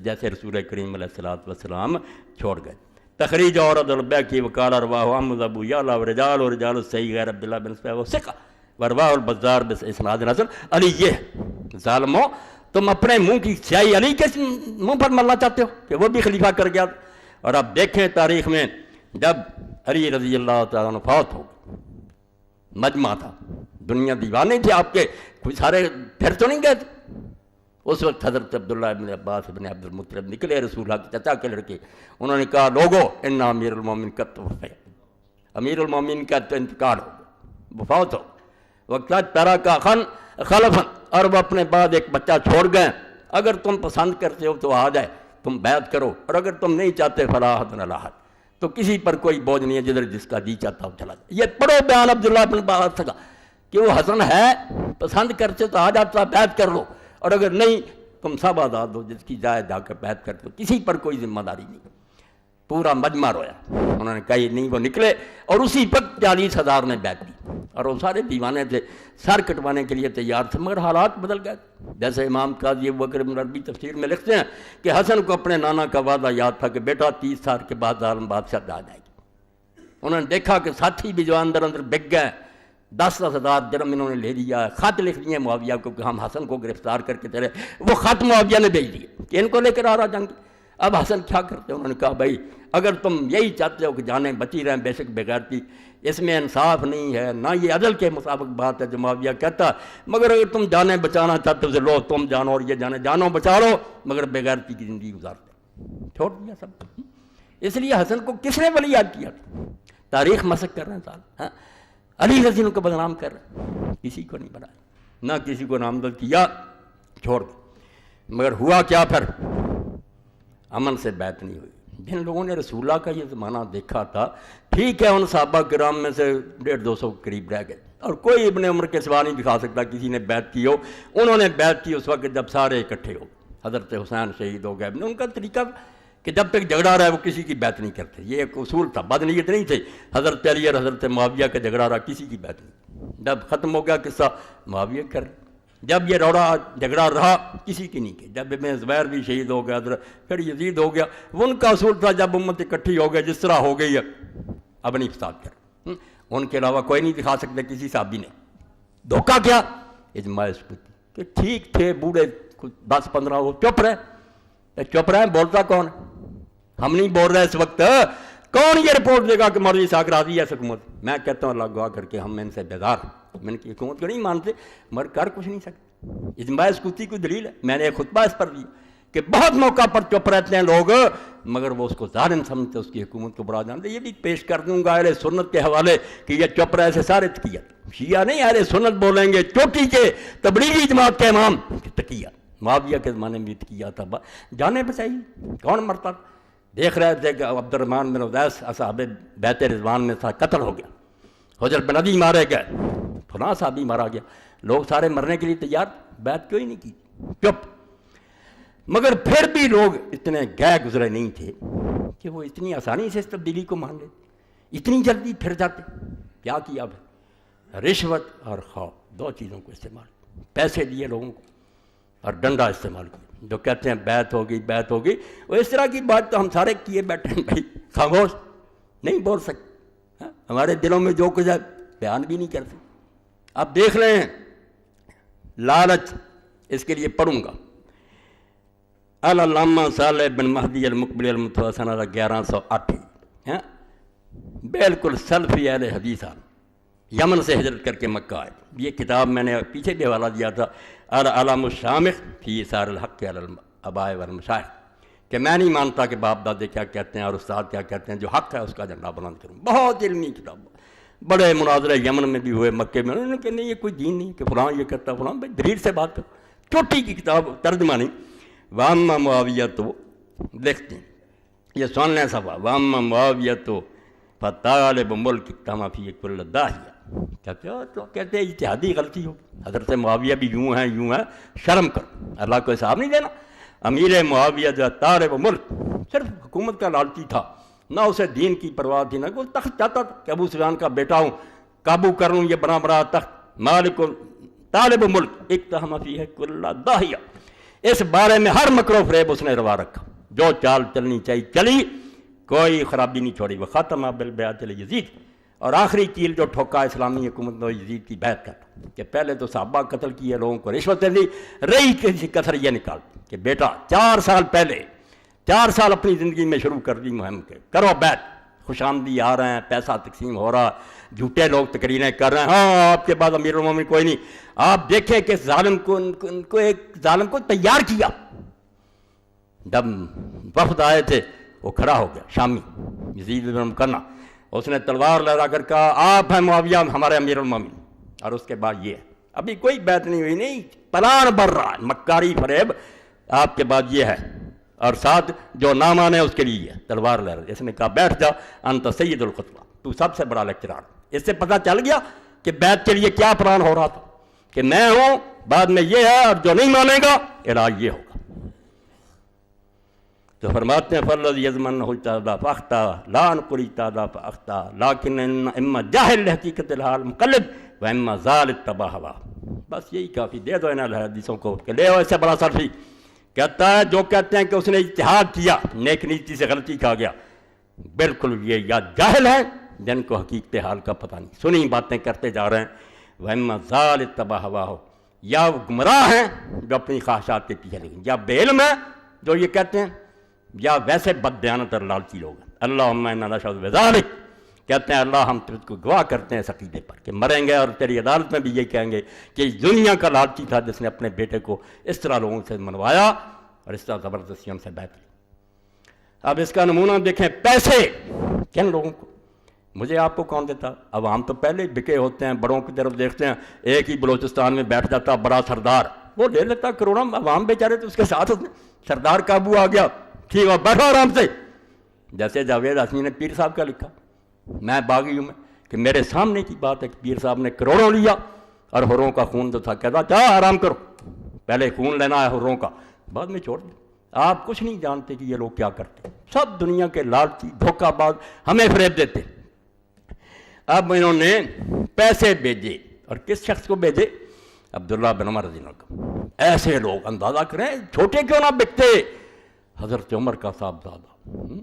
جیسے رسول کریم علیہ الصلوۃ والسلام چھوڑ گئے. تخریج عورد البیکی وقال رواہ احمد ابو یعلا ورجال الصحیح غیر عبداللہ بن صفیہ وثقہ ورواہ البزار باسناد حسن. علی یہ ظالمو تم اپنے منہ کی سیاہی علی کے منہ پر ملنا چاہتے ہو کہ وہ بھی خلیفہ کر گیا. اور اب دیکھیں تاریخ میں جب علی رضی اللہ تعالیٰ عنہ فوت ہو گئے, مجمع تھا, دنیا دیوانے تھے آپ کے, کوئی سارے پھر تو نہیں گئے تھے. اس وقت حضرت عبداللہ ابن عباس ابن عبد المطلب نکلے, رسول اللہ کے چچا کے لڑکے. انہوں نے کہا لوگو ان امیر المومن کا توفی, امیر المومن کا تو انتقال ہو گیا, وفات ہو. وقت پیرا کا خلفن, اور وہ اپنے بعد ایک بچہ چھوڑ گئے. اگر تم پسند کرتے ہو تو آ جائے, تم بیعت کرو, اور اگر تم نہیں چاہتے فلا حد ولا حرج. تو کسی پر کوئی بوجھ نہیں ہے, جدھر جس کا جی چاہتا ہو چلا جائے. یہ پڑھو بیان عبداللہ بن عباس کا کہ وہ حسن ہے, پسند کرتے تو آ جاتا, بیعت کر لو, اور اگر نہیں تم سب آزاد ہو, جس کی جائے جا کر بیعت کرتے ہو, کسی پر کوئی ذمہ داری نہیں. پورا مجمع رویا. انہوں نے کہا یہ نہیں, وہ نکلے اور اسی وقت 40,000 نے بیعت دی. اور وہ سارے دیوانے تھے, سر کٹوانے کے لیے تیار تھے, مگر حالات بدل گئے. جیسے امام قاضی ابوبکر بن عربی تفسیر میں لکھتے ہیں کہ حسن کو اپنے نانا کا وعدہ یاد تھا کہ بیٹا 30 سال کے بعد ظالم بادشاہ آ جائے گی. انہوں نے دیکھا کہ ساتھی بھی جو اندر بک گئے, 10,000 درہم انہوں نے لے لیا. خط لکھ دیے معاویہ کو کہ ہم حسن کو گرفتار کر کے تیرے, وہ خط معاویہ نے بھیج دیے کہ ان کو لے کر آ رہا جنگ. اب حسن کیا کرتے؟ انہوں نے کہا بھائی اگر تم یہی چاہتے ہو کہ جانیں بچی رہیں بے شک بغیرتی, اس میں انصاف نہیں ہے, نہ یہ عدل کے مطابق بات ہے جو معاویہ کہتا, مگر اگر تم جانیں بچانا چاہتے ہو تو لو تم جانو, اور یہ جانے جانو بچا لو, مگر بغیرتی کی زندگی گزارتے. چھوڑ دیا سب. اس لیے حسن کو کس نے ولی یاد کیا؟ تاریخ مسخ کر رہے ہیں صاحب. علی رضی اللہ کو بدنام کر رہے ہیں, کسی کو نہیں بنایا, نہ کسی کو نامزد کیا, چھوڑ دیا. مگر ہوا کیا پھر؟ امن سے بیعت نہیں ہوئی. جن لوگوں نے رسول اللہ کا یہ زمانہ دیکھا تھا, ٹھیک ہے ان صحابہ کرام میں سے 150-200 قریب رہ گئے, اور کوئی ابن عمر کے سوا نہیں دکھا سکتا کسی نے بیعت کی ہو. انہوں نے بیعت کی اس وقت جب سارے اکٹھے ہو. حضرت حسین شہید ہو گئے. ان کا طریقہ کہ جب تک جھگڑا رہا وہ کسی کی بیعت نہیں کرتے. یہ ایک اصول تھا, بدنیت نہیں تھی. حضرت علی اور حضرت معاویہ کا جھگڑا رہا, کسی کی بیعت نہیں. جب ختم ہو گیا قصہ, معاویہ کر. جب یہ روڑا جھگڑا رہا, کسی کی نہیں کی. جب ابن زبیر بھی شہید ہو گیا, پھر یزید ہو گیا. وہ ان کا اصول تھا جب امت اکٹھی ہو گئے جس طرح ہو گئی ہے اب نہیں فساد کر. ان کے علاوہ کوئی نہیں دکھا سکتے کسی صحابی نے. دھوکہ کیا؟ اجماع ثبوتی کہ ٹھیک تھے بوڑھے 10-15 وہ چپ رہے. چپ رہے, بولتا کون؟ ہم نہیں بول رہے اس وقت. کون یہ رپورٹ دے گا کہ مولوی اسحاق راضی ہے حکومت؟ میں کہتا ہوں اللہ گواہ کر کے ہم ان سے بیزار ہیں. میں نے حکومت کو نہیں مانتے, مگر کر کچھ نہیں سکتے. اجماع ثبوتی کوئی دلیل ہے؟ میں نے ایک خطبہ اس پر دیا کہ بہت موقع پر چپ رہتے ہیں لوگ, مگر وہ اس کو ظالم سمجھتے, اس کی حکومت کو برا جانتے. یہ بھی پیش کر دوں گا اہل سنت کے حوالے کہ یہ چپ رہے سے سارے تقیہ. شیعہ نہیں, اہل سنت بولیں گے چوٹی کے تبلیغی جماعت کے امام تقیہ. معاویہ کے زمانے میں کیا تھا، جانیں بچائی، کون مرتا؟ دیکھ رہے تھے کہ عبد الرحمن بن عدیس اصحاب بیت رضوان میں تھا، قتل ہو گیا، حجر بن عدی مارے گئے، فلاں صحابی مارا گیا، لوگ سارے مرنے کے لیے تیار، بیعت کیوں ہی نہیں کی؟ چپ۔ مگر پھر بھی لوگ اتنے گئے گزرے نہیں تھے کہ وہ اتنی آسانی سے اس تبدیلی کو مان لیتے، اتنی جلدی پھر جاتے۔ کیا کیا پھر؟ رشوت اور خوف، دو چیزوں کو استعمال، پیسے دیے لوگوں کو اور ڈنڈا استعمال کیا۔ جو کہتے ہیں بیعت ہوگی، وہ اس طرح کی بات تو ہم سارے کیے بیٹھے ہیں بھائی، خاموش نہیں بول سکتے، ہمارے دلوں میں جو کچھ ہے بیان بھی نہیں کرتے۔ آپ دیکھ لیں لالچ، اس کے لیے پڑھوں گا علامہ صالح بن مہدی المقبل المتوفی سنہ 1108، بالکل سلفی اہل حدیث، یمن سے ہجرت کر کے مکہ آئے۔ یہ کتاب میں نے پیچھے بھی حوالہ دیا تھا، العلم الشامخ فی اثار الحق علی الآباء والمشائخ، کہ میں نہیں مانتا کہ باپ دادے کیا کہتے ہیں اور استاد کیا کہتے ہیں، جو حق ہے اس کا جھنڈا بلند کروں۔ بہت علمی کتاب، بڑے مناظرے یمن میں بھی ہوئے، مکے میں، انہوں نے کہا نہیں یہ کوئی دین نہیں کہ فلاں یہ کرتا فلاں، بھائی دلیل سے بات کرو، چھوٹی کی کتاب، ترجمہ نہیں۔ واما معاویہ تو لکھتے ہیں، یہ سن لیں صفحہ، واما معاویہ تو فطالب ملک کما فی کل داہیہ، کہتے ہیں اجتہادی غلطی ہو، حضرت معاویہ بھی یوں ہیں، شرم کرو، اللہ کو حساب نہیں دینا۔ امیر معاویہ جو طالب ملک، صرف حکومت کا لالچی تھا، نہ اسے دین کی پرواہ تھی، نہ کوئی تخت چاہتا تھا کہ ابو سفیان کا بیٹا ہوں، قابو کر لوں یہ بنا تخت، مالک طالب ملک اقتحم فیہ کل داہیہ، اس بارے میں ہر مکر و فریب اس نے روا رکھا، جو چال چلنی چاہیے چلی، کوئی خرابی نہیں چھوڑی۔ وخاتمہ بالبیعۃ یزید، اور آخری کیل جو ٹھوکا اسلامی حکومت نے یزید کی بیعت کرتا، کہ پہلے تو صحابہ قتل کیے، لوگوں کو رشوتیں دی، رہی کسی کثر یہ نکال کہ بیٹا 4 سال پہلے، 4 سال اپنی زندگی میں شروع کر دی مہم کے، کرو بیعت، خوش آمدی آ رہے ہیں، پیسہ تقسیم ہو رہا، جھوٹے لوگ تقریریں کر رہے ہیں، ہاں آپ کے بعد امیر المومنین کوئی نہیں۔ آپ دیکھیں کہ ظالم کو ایک ظالم کو تیار کیا، جب وفد آئے تھے وہ کھڑا ہو گیا، شامی یزید بن مکنہ، اس نے تلوار لہرا کر کہا آپ ہیں معاویہ ہمارے امیر المومنین، اور اس کے بعد یہ ہے، ابھی کوئی بیعت نہیں ہوئی، نہیں پلان بڑھ رہا ہے، مکاری فریب، آپ کے بعد یہ ہے، اور ساتھ جو نہ مانے اس کے لیے ہے، تلوار لہرا۔ اس نے کہا بیٹھ جا، انت سید الخطبہ، تو سب سے بڑا لیکچرار۔ اس سے پتہ چل گیا کہ بیعت کے لیے کیا پلان ہو رہا تھا، کہ میں ہوں، بعد میں یہ ہے، اور جو نہیں مانے گا علاج یہ ہوگا۔ تو فرماتے ہیں فَالَّذِي يَضْمَنُّهُ الْتَعْدَى فَأَخْطَأَ لَا نُقْرِ الْتَعْدَى فَأَخْطَأَ لَكِنَّ إِمَّا جَاهِلْ لِحَقِيقَةِ الْحَالِ مُقَلِّدْ وَإِمَّا ذَالِ اتَّبَعَ هَوَاهُ۔ بس یہی کافی، دے دو انہیں حدیثوں کو کہ لے آؤ اس سے بڑا سلفی، کہتا ہے جو کہتے ہیں کہ اس نے اجتہاد کیا، نیک نیتی سے غلطی کھا گیا، بالکل یہ یا جاہل ہیں جن کو حقیقت حال کا پتہ نہیں، سنی باتیں کرتے جا رہے ہیں، وَإِمَّا ذَالِ اتَّبَعَ هَوَاهُ، یا وہ گمراہ ہیں جو اپنی خواہشات کے پیچھے لگیں، یا بے علم ہیں جو یہ کہتے ہیں، یا ویسے بددیانت اور لالچی لوگ ہیں۔ اللہم انا نشہد بذالک، کہتے ہیں اللہ ہم تجھ کو گواہ کرتے ہیں اس عقیدے پر کہ مریں گے اور تیری عدالت میں بھی یہ کہیں گے کہ اس دنیا کا لالچی تھا جس نے اپنے بیٹے کو اس طرح لوگوں سے منوایا اور اس طرح زبردستی ہم سے بیعت لی۔ اب اس کا نمونہ دیکھیں، پیسے کن لوگوں کو، مجھے آپ کو کون دیتا؟ عوام تو پہلے ہی بکے ہوتے ہیں، بڑوں کی طرف دیکھتے ہیں، ایک ہی بلوچستان میں بیٹھ جاتا بڑا سردار، وہ لے لیتا کروڑوں، عوام بیچارے تو اس کے ساتھ ہوتے ہیں، سردار قابو آ گیا، ٹھیک ہے بیٹھو آرام سے، جیسے جاوید ہاشمی نے پیر صاحب کا لکھا، میں باغی ہوں میں، کہ میرے سامنے کی بات ہے کہ پیر صاحب نے کروڑوں لیا اور حروں کا خون جو تھا کہتا چاہ آرام کرو، پہلے خون لینا ہے حروں کا، بعد میں چھوڑ دیں۔ آپ کچھ نہیں جانتے کہ یہ لوگ کیا کرتے ہیں، سب دنیا کے لالچی دھوکہ باز ہمیں فریب دیتے۔ اب انہوں نے پیسے بھیجے، اور کس شخص کو بھیجے؟ عبداللہ بن عمر رضی اللہ عنہ۔ ایسے لوگ اندازہ کریں چھوٹے کیوں نہ بکتے، حضرت عمر کا صاحبزادہ،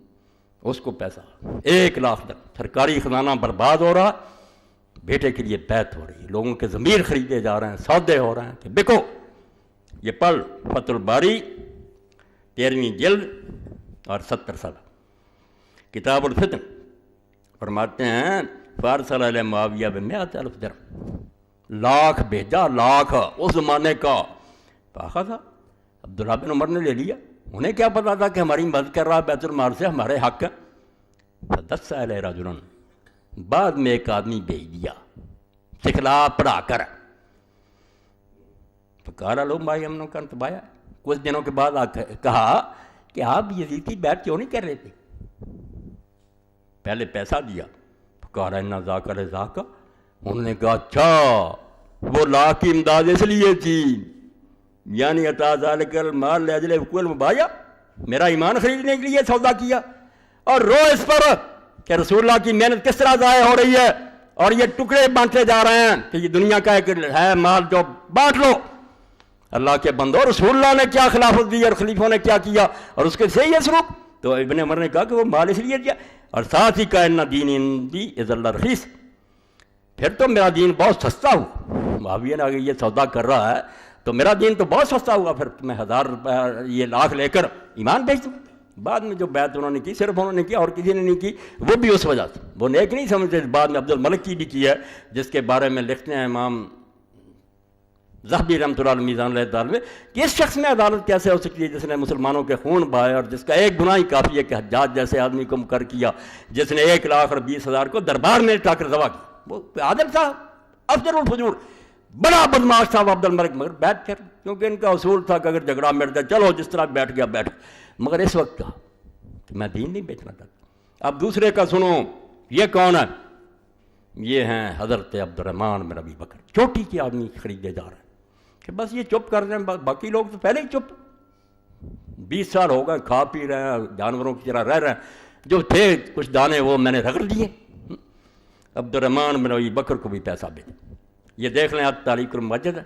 اس کو پیسہ 1 لاکھ تک، سرکاری خزانہ برباد ہو رہا، بیٹے کے لیے بیعت ہو رہی ہے، لوگوں کے ضمیر خریدے جا رہے ہیں، سودے ہو رہے ہیں کہ بکو۔ یہ پڑھ فتح الباری 13ویں جلد اور 70 صفحہ، کتاب الفتن، فرماتے ہیں فارسل علیہ معاویہ بمئۃ الف درہم، لاکھ بھیجا، لاکھ اس زمانے کا، فاخذ عبداللہ بن عمر نے لے لیا، انہیں کیا پتا تھا کہ ہماری مدد کر رہا بیت المال سے، ہمارے حق ہے۔ فدس علیہ رجل، بعد میں ایک آدمی بھیج دیا سکھلا پڑھا کر، فقال لو ما یمنعک ان تبايع، کچھ دنوں کے بعد کہا کہ آپ یزید کی بیعت کیوں نہیں کر رہے تھے؟ پہلے پیسہ دیا، کہا رہنا ذاکر ذاکا، انہوں نے کہا اچھا وہ لا کی امداد اس لیے تھی، یعنی عطا ذالک المال لاجل حقوق المبایا، میرا ایمان خریدنے کے لیے سودا کیا، اور رو اس پر کہ رسول اللہ کی محنت کس طرح ضائع ہو رہی ہے اور یہ ٹکڑے بانٹے جا رہے ہیں کہ یہ دنیا کا ایک ہے مال جو بانٹ لو۔ اللہ کے بندو، رسول اللہ نے کیا خلافت دی اور خلیفوں نے کیا کیا اور اس کے صحیح ہے سلوک؟ تو ابن عمر نے کہا کہ وہ مال اس لیے دیا، اور ساتھ ہی کہا ان دین عندی عز اللہ رخیص، پھر تو میرا دین بہت سستا ہوا۔ معاویہ نے اگر یہ سودا کر رہا ہے تو میرا دین تو بہت سستا ہوا، پھر میں 1000 روپے یہ لاکھ لے کر ایمان بھیج دوں۔ بعد میں جو بیعت انہوں نے کی صرف انہوں نے کی اور کسی نے نہیں کی، وہ بھی اس وجہ سے وہ نیک نہیں سمجھتے۔ بعد میں عبد الملک کی بھی کی ہے، جس کے بارے میں لکھتے ہیں امام ذہبی رحمۃ اللہ علیہ میزان الاعتدال میں کہ اس شخص میں عدالت کیسے ہو سکتی ہے جس نے مسلمانوں کے خون بہائے اور جس کا ایک گناہ ہی کافی ہے کہ حجاج جیسے آدمی کو مقرر کیا، جس نے 1,20,000 کو دربار میں اٹھا کر ذبح کیا۔ وہ عادل تھا، افضل الفجور، بڑا بدماش تھا وہ عبد الملک، مگر بیٹھ کر، کیونکہ ان کا اصول تھا کہ اگر جھگڑا مٹ جائے چلو جس طرح بیٹھ گیا بیٹھ، مگر اس وقت کہا کہ میں دین نہیں بیچنا چاہتا۔ اب دوسرے کا سنو، یہ کون ہے؟ یہ ہیں حضرت عبد الرحمن بن ابی بکر، چوٹی کے آدمی خریدے جا رہے ہیں کہ بس یہ چپ کر رہے ہیں، باقی لوگ تو پہلے ہی چپ، 20 سال ہو گئے کھا پی رہے ہیں، جانوروں کی طرح رہ رہے ہیں، جو تھے کچھ دانے وہ میں نے رگڑ دیے۔ عبد الرحمن بن ابی بکر کو بھی پیسہ بھیجا۔ یہ دیکھ لیں تاریخ المسجد ہے،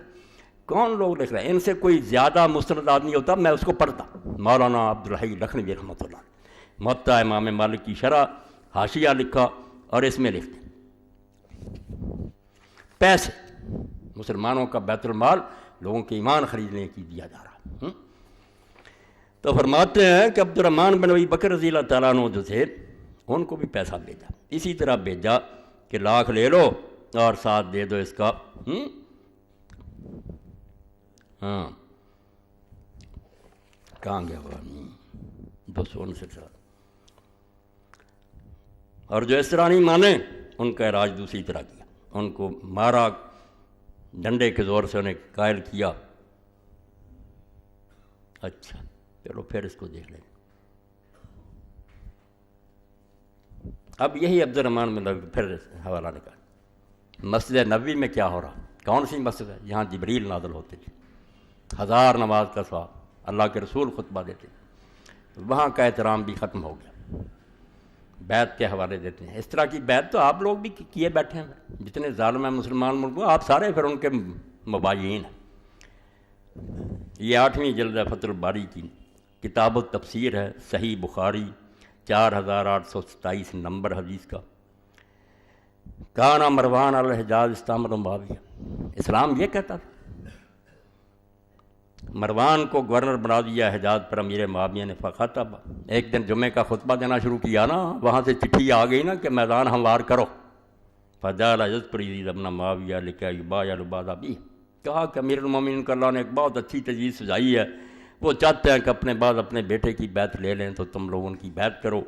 کون لوگ لکھ رہے ہیں، ان سے کوئی زیادہ مستند آدمی ہوتا میں اس کو پڑھتا، مولانا عبد الحی لکھنوی رحمۃ اللہ، موطا امام مالک کی شرح حاشیہ لکھا، اور اس میں لکھتے پیسے مسلمانوں کا بیت المال لوگوں کے ایمان خریدنے کی دیا جا رہا۔ تو فرماتے ہیں کہ عبد الرحمن بن ابی بکر رضی اللہ تعالیٰ عنہ جو تھے ان کو بھی پیسہ بھیجا، اسی طرح بھیجا کہ لاکھ لے لو اور ساتھ دے دو اس کا ہاں کہاں گیا وہ 269، اور جو اس طرح نہیں مانے ان کا علاج دوسری طرح کیا، ان کو مارا ڈنڈے کے زور سے، انہیں قائل کیا۔ اچھا چلو پھر اس کو دیکھ لیں۔ اب یہی عبد الرحمن میں پھر حوالہ نکال، مسجد نبوی میں کیا ہو رہا، کون سی مسجد ہے جہاں جبریل نازل ہوتے تھے، 1000 نماز کا ثواب، اللہ کے رسول خطبہ دیتے، وہاں کا احترام بھی ختم ہو گیا، بیعت کے حوالے دیتے ہیں۔ اس طرح کی بیعت تو آپ لوگ بھی کیے بیٹھے ہیں، جتنے ظالم ہیں مسلمان ملکوں، آپ سارے پھر ان کے مباین ہیں۔ یہ 8ویں جلد ہے فتح الباری کی، کتاب التفسیر ہے، صحیح بخاری 4827 نمبر حدیث کا۔ کانا مروان الحجاز استعمل معاویہ، اسلام یہ کہتا تھا، مروان کو گورنر بنا دیا حجاز پر امیر معاویہ نے، فخطب، ایک دن جمعے کا خطبہ دینا شروع کیا نا، وہاں سے چٹھی آ گئی نا کہ میدان ہموار کرو، فجعل یذکر یزید ابن معاویہ لکی یبایع العباد بہ، کہا کہ امیر المومنین کا اللہ نے ایک بہت اچھی تجویز سجائی ہے، وہ چاہتے ہیں کہ اپنے بعد اپنے بیٹے کی بیعت لے لیں تو تم لوگ ان کی بیعت کرو۔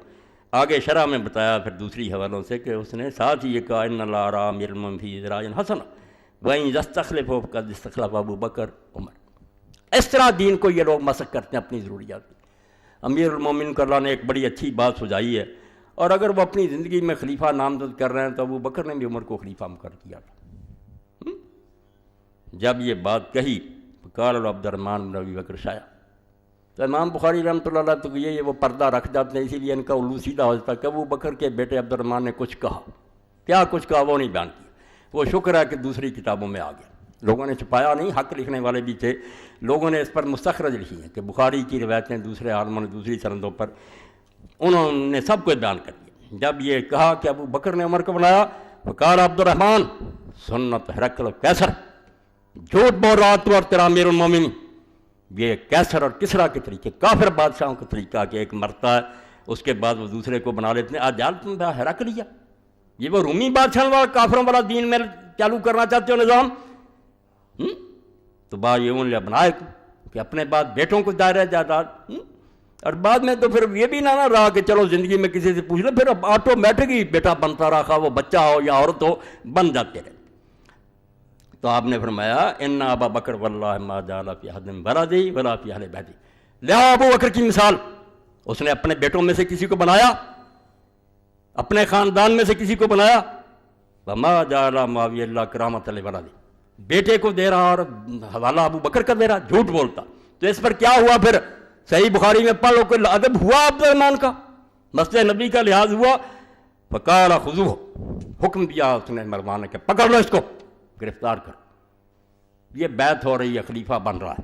آگے شرح میں بتایا پھر دوسری حوالوں سے کہ اس نے ساتھ ہی یہ کہا ان اللہ ارا امیر المومنین فی ذراع حسن وإن یستخلفہ فقد استخلف ابو بکر عمر۔ اس طرح دین کو یہ لوگ مسخ کرتے ہیں اپنی ضروریات کی۔ امیر المومنین کو اللہ نے ایک بڑی اچھی بات سجائی ہے، اور اگر وہ اپنی زندگی میں خلیفہ نامزد کر رہے ہیں تو ابو بکر نے بھی عمر کو خلیفہ مقرر کیا تھا۔ جب یہ بات کہی قال عبد الرحمن بن ابی بکر شایا، تو امام بخاری رحمۃ اللہ علیہ تو یہ وہ پردہ رکھ جاتے ہیں، اسی لیے ان کا الو سیدھا ہو جاتا ہے کہ ابو بکر کے بیٹے عبد الرحمن نے کچھ کہا، کیا کچھ کہا وہ نہیں بیان کیا۔ وہ شکر ہے کہ دوسری کتابوں میں آ گیا، لوگوں نے چھپایا نہیں، حق لکھنے والے بھی تھے، لوگوں نے اس پر مستخرج لکھی ہیں کہ بخاری کی روایتیں دوسرے عالموں نے دوسری سندوں پر انہوں نے سب کچھ بیان کر دیا۔ جب یہ کہا کہ ابو بکر نے عمر کو بنایا، فقال عبد الرحمن سنت ہرقل کیسر، جھوٹ بول رہا تو اور تیرا امیر المومنین، یہ کیسر اور کسرا کے طریقے، کافر بادشاہوں کا طریقہ کہ ایک مرتا ہے اس کے بعد وہ دوسرے کو بنا لیتے ہیں، آج جال تم ہرقلیہ، یہ وہ رومی بادشاہ والا کافروں والا دین میں چالو کرنا چاہتے ہو نظام، تو باعون لابنائک کہ اپنے بعد بیٹوں کو دائرہ جائیداد، اور بعد میں تو پھر یہ بھی نہ رہا کہ چلو زندگی میں کسی سے پوچھ لو، پھر آٹومیٹک ہی بیٹا بنتا رہا، وہ بچہ ہو یا عورت ہو بن جاتے رہے۔ تو آپ نے فرمایا ان ابا بکر واللہ ما جعل فی احد من ولدی ولا فی اہل بیتی، لہٰذا ابو بکر کی مثال، اس نے اپنے بیٹوں میں سے کسی کو بنایا، اپنے خاندان میں سے کسی کو بنایا، وما جعل معاویہ اللہ کرامۃ لولدی، بیٹے کو دے رہا اور حوالہ ابو بکر کا دے رہا، جھوٹ بولتا۔ تو اس پر کیا ہوا پھر؟ صحیح بخاری میں پڑھ لو کہ ادب ہوا عبد الرحمن کا، مسجد نبی کا لحاظ ہوا، فقال خذوہ، حکم دیا اس نے مروان نے کہ پکڑ لو اس کو، گرفتار کر۔ یہ بیعت ہو رہی ہے، خلیفہ بن رہا ہے۔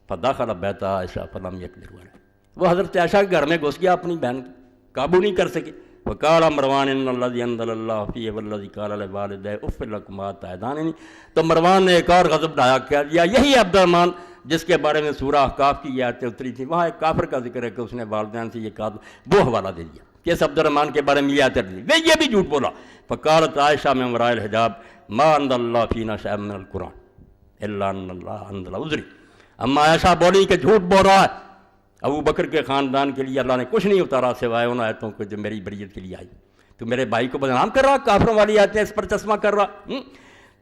فدخل بیت عائشہ فلم یقدر علیہ، وہ حضرت عائشہ کے گھر میں گھس گیا، اپنی بہن کو قابو نہیں کر سکے۔ فقال مروان ان الذی انزل اللہ فیہ والذی قال لوالدیہ اف لکما تعداننی، تو مروان نے ایک اور غضب ڈھایا کہہ دیا یہی عبد الرحمن جس کے بارے میں سورہ احقاف کی یہ آیتیں اتری تھی، وہاں ایک کافر کا ذکر ہے کہ اس نے والدین سے یہ کہا، وہ حوالہ دے دیا کہ اس عبد الرحمن کے بارے میں یہ آیتیں دی، یہ بھی جھوٹ بولا۔ فقالت عائشہ من وراء الحجاب ما انزل اللہ فینا شیئا من القرآن الا ان اللہ انزل عذری، اما عائشہ بولی کہ جھوٹ بول رہا ہے، ابو بکر کے خاندان کے لیے اللہ نے کچھ نہیں اتارا سوائے ان آیتوں کو جو میری بریت کے لیے آئی۔ تو میرے بھائی کو بدنام کر رہا، کافروں والی آیتیں اس پر چشمہ کر رہا۔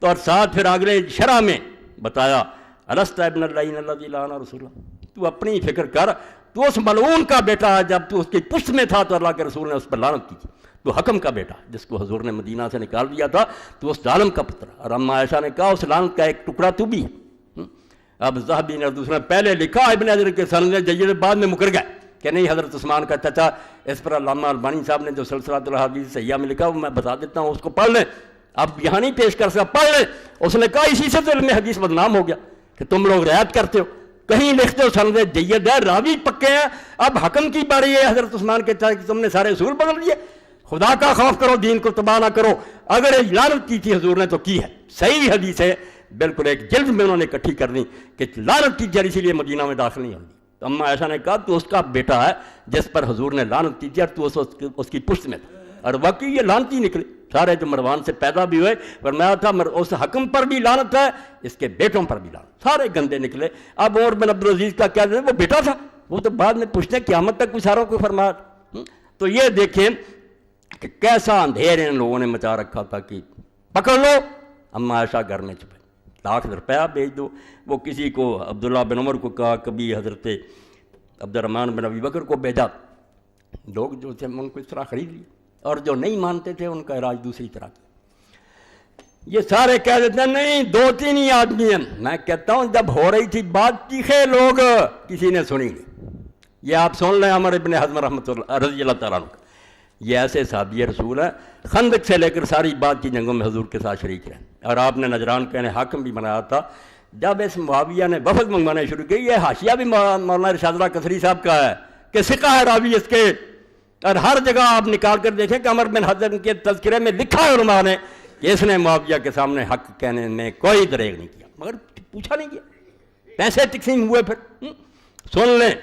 تو اور ساتھ پھر اگلے شرح میں بتایا الست ابن اللعین الذی لعن رسول اللہ، تو اپنی فکر کر، تو اس ملعون کا بیٹا ہے، جب تو اس کی پشت میں تھا تو اللہ کے رسول نے اس پر لعنت کی تھی۔ تو حکم کا بیٹا جس کو حضور نے مدینہ سے نکال دیا تھا، تو اس ظالم کا پتر، اور اما عائشہ نے کہا اس لعنت کا ایک ٹکڑا تو بھی ہے۔ اب ذہبی نے دوسرا پہلے لکھا، ابن حجر کے سند میں جید بعد میں مکر گئے کہ نہیں حضرت عثمان کا چچا، اس پر علامہ البانی صاحب نے جو سلسلہ الاحادیث صحیحہ میں لکھا وہ میں بتا دیتا ہوں، اس کو پڑھ لیں، اب یہاں نہیں پیش کر سکتا، پڑھ لیں۔ اس نے کہا اسی سے تو علم حدیث بدنام ہو گیا کہ تم لوگ رعایت کرتے ہو، کہیں لکھتے ہو سند جید ہے، راوی پکے ہیں، اب حکم کی باری ہے حضرت عثمان کے چچا کہ تم نے سارے اصول بدل دیے۔ خدا کا خوف کرو، دین کو تباہ نہ کرو، اگر لعنت کی تھی حضور نے تو کی ہے، صحیح حدیث ہے، بالکل ایک جلد میں انہوں نے اکٹھی کر دی کہ لعنت کی جڑ اسی لیے مدینہ میں داخل نہیں ہوگی۔ تو اما عائشہ نے کہا تو اس کا بیٹا ہے جس پر حضور نے لعنت کی تھی، اور تو اس کی پشت میں تھا، اور واقعی یہ لعنتی نکلے سارے جو مروان سے پیدا بھی ہوئے، فرمایا تھا اس حکم پر بھی لعنت ہے، اس کے بیٹوں پر بھی لعنت، سارے گندے نکلے۔ اب عمر بن عبدالعزیز کا کیا وہ بیٹا تھا، وہ تو بعد میں پوچھتے قیامت تک کچھ ساروں کو فرمایا۔ تو یہ دیکھیں کہ کیسا اندھیر ان لوگوں نے مچا رکھا تھا کہ پکڑ لو، اما عائشہ گھر میں چھپے، ₹1,00,000 بھیج دو۔ وہ کسی کو عبداللہ بن عمر کو کہا، کبھی حضرت عبد الرحمن بن ابی بکر کو بھیجا، لوگ جو تھے ان کو اس طرح خرید لیے، اور جو نہیں مانتے تھے ان کا علاج دوسری طرح کیا۔ یہ سارے کہہ دیتے ہیں نہیں 2-3 ہی آدمی ہیں، میں کہتا ہوں جب ہو رہی تھی بات چیخے لوگ، کسی نے سنی نہیں۔ یہ آپ سن لیں عمر ابن حزم رحمۃ اللہ رضی اللہ تعالیٰ عنہ، یہ ایسے صحابی رسول ہیں، خندق سے لے کر ساری بات کی جنگوں میں حضور کے ساتھ شریک رہے، اور آپ نے نجران کا انہیں حاکم بھی بنایا تھا۔ جب اس معاویہ نے وفد منگوانے شروع کی، یہ حاشیہ بھی مولانا ارشاد اللہ کثری صاحب کا ہے کہ ثقہ ہے راوی اس کے، اور ہر جگہ آپ نکال کر دیکھیں کہ عمر بن حزم کے تذکرے میں لکھا ہے علماء نے کہ اس نے معاویہ کے سامنے حق کہنے میں کوئی دریغ نہیں کیا، مگر پوچھا نہیں کیا، پیسے تقسیم ہوئے۔ پھر سن لیں،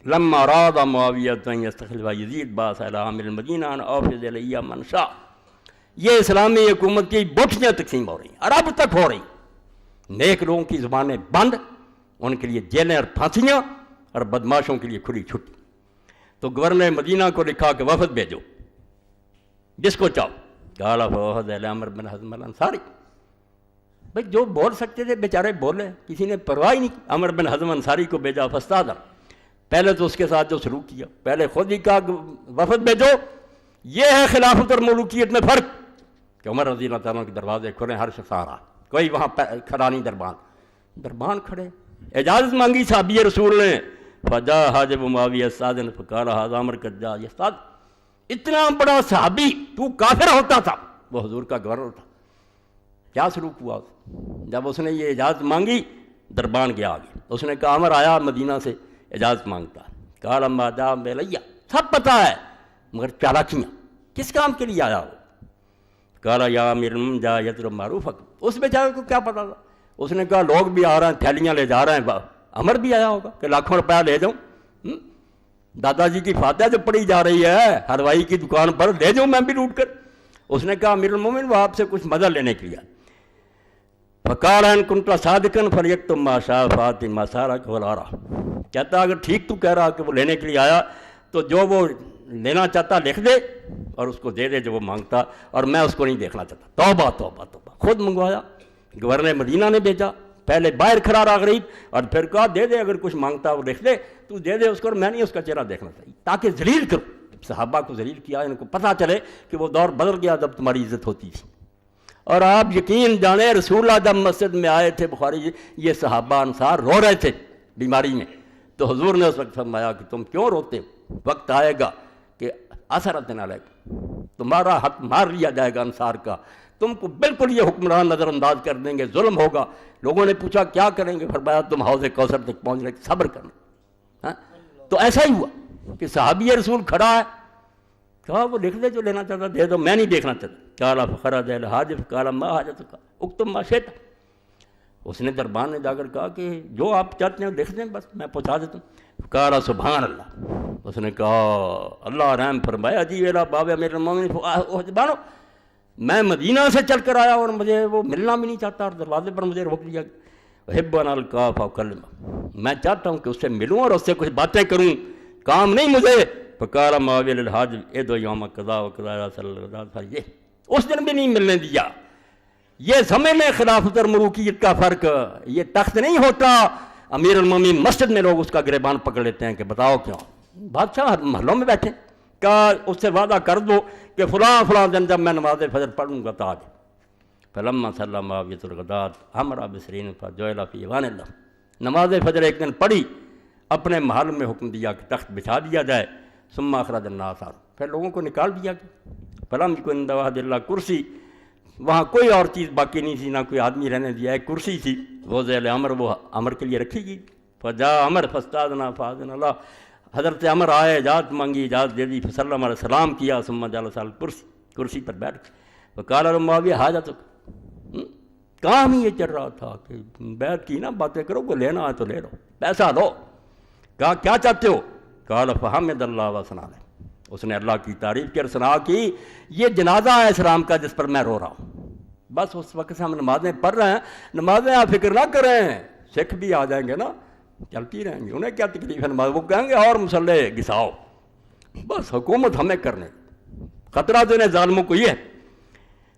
لما اراد معاویہ ان یستخلف یزید بعث الی عامر المدینہ ان اوفض الیہ من شاء، یہ اسلامی حکومت کی بوٹیاں تقسیم ہو رہی ہیں اور اب تک ہو رہی ہیں، نیک لوگوں کی زبانیں بند، ان کے لیے جیلیں اور پھانسیاں، اور بدماشوں کے لیے کھلی چھٹی۔ تو گورنر مدینہ کو لکھا کہ وفد بھیجو جس کو چاہو، قال فوفد الی عمر بن حزم الانصاری، بھائی جو بول سکتے تھے بیچارے بولے، کسی نے پرواہ ہی نہیں کی۔ عمر بن حزم انصاری کو بھیجا، فاستاذن، پہلے تو اس کے ساتھ جو سلوک کیا، پہلے خود ہی کہا وفد بھیجو، یہ ہے خلافت اور ملوکیت میں فرق کہ عمر رضی اللہ تعالیٰ کے دروازے کھلے، ہر شخص آ رہا، کوئی وہاں کھڑا نہیں، دربان کھڑے، اجازت مانگی صحابی رسول نے، فجاء حاجب معاویہ استاذن فقال ھذا عمر قد جاء یستاذن، اتنا بڑا صحابی تو کافر ہوتا تھا، وہ حضور کا گورنر تھا، کیا سلوک ہوا؟ جب اس نے یہ اجازت مانگی دربان گیا آگے، اس نے کہا عمر آیا مدینہ سے اجازت مانگتا، قال اما جاء الیہ، سب پتہ ہے مگر چالاکیاں، کس کام کے لیے آیا ہو؟ قال یا امیر المؤمنین جاء یطلب معروفک، اس بیچارے کو کیا پتا تھا؟ اس نے کہا لوگ بھی آ رہے ہیں، تھیلیاں لے جا رہے ہیں، عمر بھی آیا ہوگا کہ لاکھوں روپیہ لے جاؤں، دادا جی کی فاتحہ جو پڑھی جا رہی ہے حلوائی کی دکان پر، لے جاؤں میں بھی لوٹ کر۔ اس نے کہا امیر المومن وہ آپ سے کچھ مدد لینے کے لیے، فقال ان کنت صادقا فلیکتب ما شاء فاتن ما سارک ولارا، کہتا اگر ٹھیک تو کہہ رہا کہ وہ لینے کے لیے آیا تو جو وہ لینا چاہتا لکھ دے اور اس کو دے دے جو وہ مانگتا، اور میں اس کو نہیں دیکھنا چاہتا۔ توبہ توبہ توبہ، خود منگوایا، گورنر مدینہ نے بھیجا، پہلے باہر کھڑا رہا غریب، اور پھر کہا دے دے، اگر کچھ مانگتا وہ لکھ دے، تو دے دے اس کو، اور میں نہیں اس کا چہرہ دیکھنا چاہیے، تاکہ ذلیل کرو۔ صحابہ کو ذلیل کیا، ان کو پتہ چلے کہ وہ دور بدل گیا جب تمہاری عزت ہوتی تھی۔ اور آپ یقین جانیں رسول اللہ جب مسجد میں آئے تھے، بخاری یہ صحابہ انصار رو رہے تھے بیماری میں، تو حضور نے اس وقت فرمایا کہ تم کیوں روتے ہو، وقت آئے گا کہ اثرت علیکم، تمہارا حق مار لیا جائے گا انصار کا، تم کو بالکل یہ حکمران نظر انداز کر دیں گے، ظلم ہوگا۔ لوگوں نے پوچھا کیا کریں گے، فرمایا تم حوض کوثر تک پہنچنے کے صبر کرنا۔ تو ایسا ہی ہوا کہ صحابی رسول کھڑا ہے، کہا وہ لکھ دے جو لینا چاہتا دے دو، میں نہیں دیکھنا چاہتا۔ قال فخرج الحاجب قال ما حاجتک اکتب ما شئت، اس نے دربان نے جا کر کہا کہ جو آپ چاہتے ہیں لکھ دیں، بس میں پہنچا دیتا ہوں۔ قال سبحان اللہ، اس نے کہا اللہ رحم فرمائے، اجیب الی باب امیر المومنین فاحجبانو، میں مدینہ سے چل کر آیا اور مجھے وہ ملنا بھی نہیں چاہتا، اور دروازے پر مجھے روک دیا۔ احب ان القاہ فاکلمہ، میں چاہتا ہوں کہ اس سے ملوں اور اس سے کچھ باتیں کروں، کام نہیں مجھے۔ فقال معاویہ للحاجب ادعو یوم قضا و قضا صلی اللہ علیہ وسلم، یہ اس دن بھی نہیں ملنے دیا۔ یہ سمجھ لیں خلافت اور ملوکیت کا فرق، یہ تخت نہیں ہوتا امیر المومنین مسجد میں لوگ اس کا گریبان پکڑ لیتے ہیں کہ بتاؤ کیوں، بادشاہ محلوں میں بیٹھے، کہا اس سے وعدہ کر دو کہ فلاں فلاں دن جب میں نماز فجر پڑھوں گا تو آ جائے۔ فلما صلی معاویۃ الغداۃ امر بسرین فجعل فی ایوان اللہ، نماز فجر ایک دن پڑھی، اپنے محل میں حکم دیا کہ تخت بچھا دیا جائے، ثم اخرج الناس، پھر لوگوں کو نکال دیا گیا۔ فلم کو عند وحد اللہ کرسی، وہاں کوئی اور چیز باقی نہیں تھی، نہ کوئی آدمی رہنے دیا، ایک کرسی تھی، وہ ذیل عمر، وہ عمر کے لیے رکھی گئی۔ فجاء عمر فاستاذن فاذن اللہ، حضرت عمر آئے، اجازت مانگی، اجازت دے دی، فسلم علیہ السلام کیا، ثم جلس علی الکرسی، کرسی پر بیٹھ گئے۔ وقال له معاویہ حاجتک، کام ہی یہ چل رہا تھا کہ بیعت کی نا، باتیں کرو، کو لینا ہے تو لے لو، پیسہ لو۔ کہا کیا چاہتے ہو؟ قال فحمد اللہ وثنا علیہ، اس نے اللہ کی تعریف کی اور ثنا کی، یہ جنازہ ہے اسلام کا جس پر میں رو رہا ہوں۔ بس اس وقت سے ہم نمازیں پڑھ رہے ہیں، نمازیں آپ فکر نہ کریں، سکھ بھی آ جائیں گے نا، چلتی رہیں گی، انہیں کیا تکلیف ہے نماز، وہ کہیں گے اور مسلح گھساؤ، بس حکومت ہمیں کرنے، خطرہ تو انہیں ظالموں کو یہ ہے۔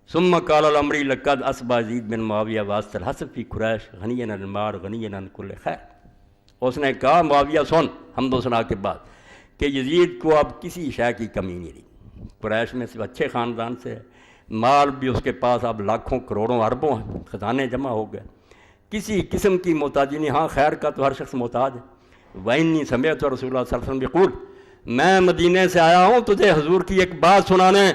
ثم قال الامری لقد اصبح یزید بن معاویہ واسط الحسب فی قریش غنی عن المال غنی عن کل خیر، اس نے کہا معاویہ سن حمد و ثنا کے بعد کہ یزید کو اب کسی شے کی کمی نہیں رہی، قریش میں سے اچھے خاندان سے ہے، مال بھی اس کے پاس اب لاکھوں کروڑوں اربوں ہیں، خزانے جمع ہو گئے، کسی قسم کی محتاجی نہیں، ہاں خیر کا تو ہر شخص محتاج ہے۔ وَإِنِّي سَمِعْتُ رسول اللہ صلی اللہ علیہ وسلم يقول، میں مدینے سے آیا ہوں تجھے حضور کی ایک بات سنانے،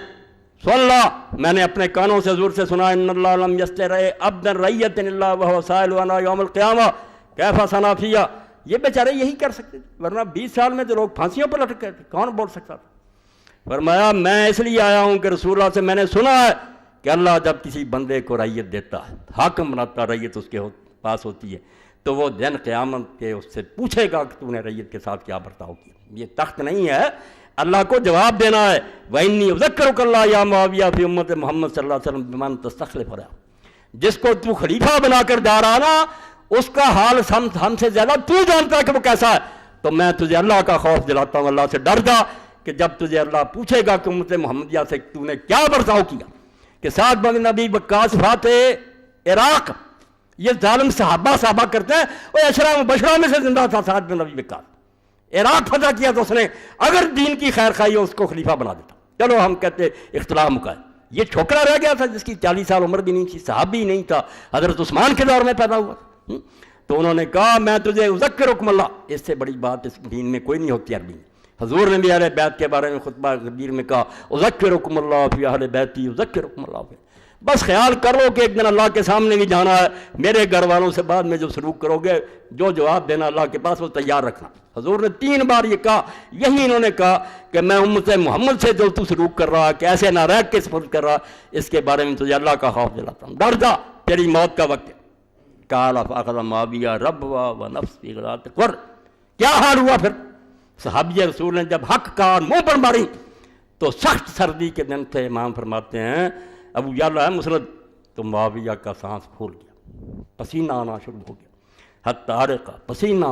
سن لا، میں نے اپنے کانوں سے حضور سے سنا، ان اللہ لم یسترع عبدا رعیۃ الا وهو سائل عنہ یوم القیامہ کیف صنع فیہ، یہ بیچارے یہی کر سکتے تھے، ورنہ 20 سال میں جو لوگ پھانسیوں پر لٹک گئے تھے، کون بول سکتا تھا؟ فرمایا میں اس لیے آیا ہوں کہ رسول اللہ سے میں نے سنا ہے کہ اللہ جب کسی بندے کو رعیت دیتا ہے، حاکم بناتا، رعیت اس کے پاس ہوتی ہے، تو وہ دن قیامت کے اس سے پوچھے گا کہ تو نے رعیت کے ساتھ کیا برتاؤ کیا۔ یہ تخت نہیں ہے، اللہ کو جواب دینا ہے۔ وَإِنِّي أُذَكِّرُكَ اللَّهَ يَا مُعَاوِيَةَ فِي أُمَّةِ محمد صلی اللہ علیہ وسلم بِمَنْ تَسْتَخْلِفُ عَلَيْهِ، جس کو تو خلیفہ بنا کر جا رہا نا، اس کا حال ہم سے زیادہ تو جانتا ہے کہ وہ کیسا ہے، تو میں تجھے اللہ کا خوف دلاتا ہوں، اللہ سے ڈر جا کہ جب تجھے اللہ پوچھے گا کہ امت محمدیہ سے تو نے کیا برتاؤ کیا، کہ سعد بن نبی وقاص فاتح عراق، یہ ظالم صحابہ کرتے ہیں، وہ اشرا بشرا میں سے زندہ تھا سعد بن نبی وقاص، عراق فتح کیا تو اس نے اگر دین کی خیر خواہی ہو اس کو خلیفہ بنا دیتا۔ چلو ہم کہتے اختلاف مکا ہے، یہ چھوکرا رہ گیا تھا جس کی 40 سال عمر بھی نہیں تھی، صحابی نہیں تھا، حضرت عثمان کے دور میں پیدا ہوا، تو انہوں نے کہا میں تجھے اذکرکم اللہ، اس سے بڑی بات اس دین میں کوئی نہیں ہوتی عربی میں۔ حضور نے بھی اہل بیت کے بارے میں خطبہ کبیر میں کہا اذکرکم اللہ فی اہل بیتی اذکرکم اللہ فی، بس خیال کرو کہ ایک دن اللہ کے سامنے بھی جانا ہے، میرے گھر والوں سے بعد میں جو سلوک کرو گے، جو جواب دینا اللہ کے پاس وہ تیار رکھنا۔ حضور نے 3 بار یہ کہا، یہی انہوں نے کہا کہ میں امت محمد سے جو تو سلوک کر رہا کہ ایسے نہ رہ کے سپرد کر رہا، اس کے بارے میں تجھے اللہ کا خوف دلاتا ہوں، ڈر جا، تیری موت کا وقت ہے۔ قال فاخذ معاویہ ربوا ونفس فی غدات قر، کیا حال ہوا پھر؟ صحابی رسول نے جب حق کا منہ پر ماری تو سخت سردی کے دن تھے، امام فرماتے ہیں ابو یعلا ہے مسند، تو معاویہ کا سانس پھول گیا، پسینہ آنا شروع ہو گیا، حتی عرق، پسینہ،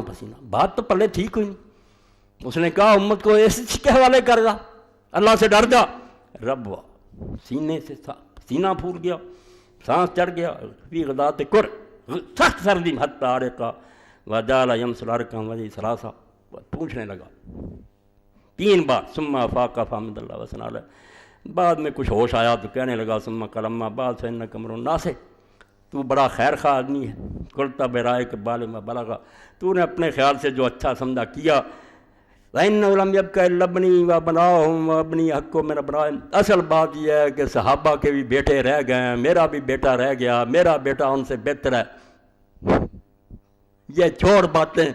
بات تو پلے ٹھیک ہوئی نہیں۔ اس نے کہا امت کو اس کے حوالے کر جا، اللہ سے ڈر جا۔ ربوا، سینے سے پسینہ پھول گیا، سانس چڑھ گیا فی غدات کر، سخت سردی میں حتی عارقہ وجال یمسل عرقہ وجی سلاسہ، پوچھنے لگا 3 بار، ثم افاق فحمد اللہ وثنى علیہ، بعد میں کچھ ہوش آیا تو کہنے لگا ثم قال اما بعد فإنک امرؤ ناصح، تو بڑا خیر خواہ آدمی ہے، قلت برائک بالغ ما بلغ، تو نے اپنے خیال سے جو اچھا سمجھا کیا، وَإِنَّهُ لَمْ يَبْقَ إِلَّا ابْنِي وَبَنَاهُمْ وَابْنِي حَقٌّ مِّنْ أَبْنَائِهِمْ، اصل بات یہ ہے کہ صحابہ کے بھی بیٹے رہ گئے ہیں، میرا بھی بیٹا رہ گیا، میرا بیٹا ان سے بہتر ہے۔ یہ چھوڑ باتیں،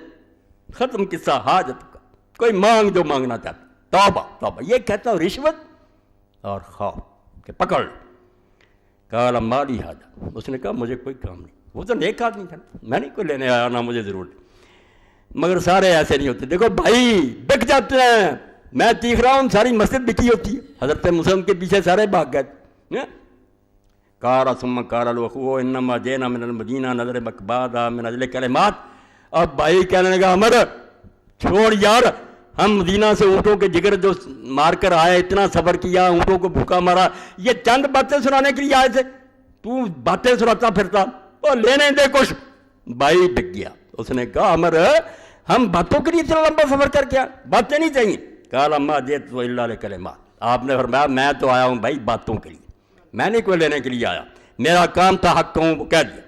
ختم قصہ حاجت کا، کوئی مانگ جو مانگنا چاہتا، توبہ توبہ، یہ کہتا ہوں رشوت اور خوف کہ پکڑ۔ قال مالی حاجت، اس نے کہا مجھے کوئی کام نہیں، وہ تو نیک آدمی تھا، میں نہیں کوئی لینے آیا، نہ مجھے ضرورت، مگر سارے ایسے نہیں ہوتے۔ دیکھو بھائی بک جاتے ہیں، میں چیخ رہا ہوں ساری مسجد بکی ہوتی ہے، حضرت مسلم کے پیچھے سارے بھاگ گئے۔ قال ثم قال الاخو انما جئنا من المدینہ نضرب اکبادا من اجل کلمات، اب بھائی کہنے لگا عمر چھوڑ یار، ہم مدینہ سے اونٹوں کے جگر جو مار کر آئے، اتنا سفر کیا، اونٹوں کو بھوکا مارا، یہ چند باتیں سنانے کے لیے آئے تھے، تو باتیں سناتا پھرتا، اور لینے دے کچھ۔ بھائی بک گیا، اس نے کہا عمر ہم باتوں کے لیے اتنا لمبا سفر کر کے باتیں نہیں چاہیے۔ قال اما جئت الا لکلمات، آپ نے فرمایا میں تو آیا ہوں بھائی باتوں کے لیے، میں نہیں کوئی لینے کے لیے آیا، میرا کام تھا حق کہوں وہ کہہ دیا۔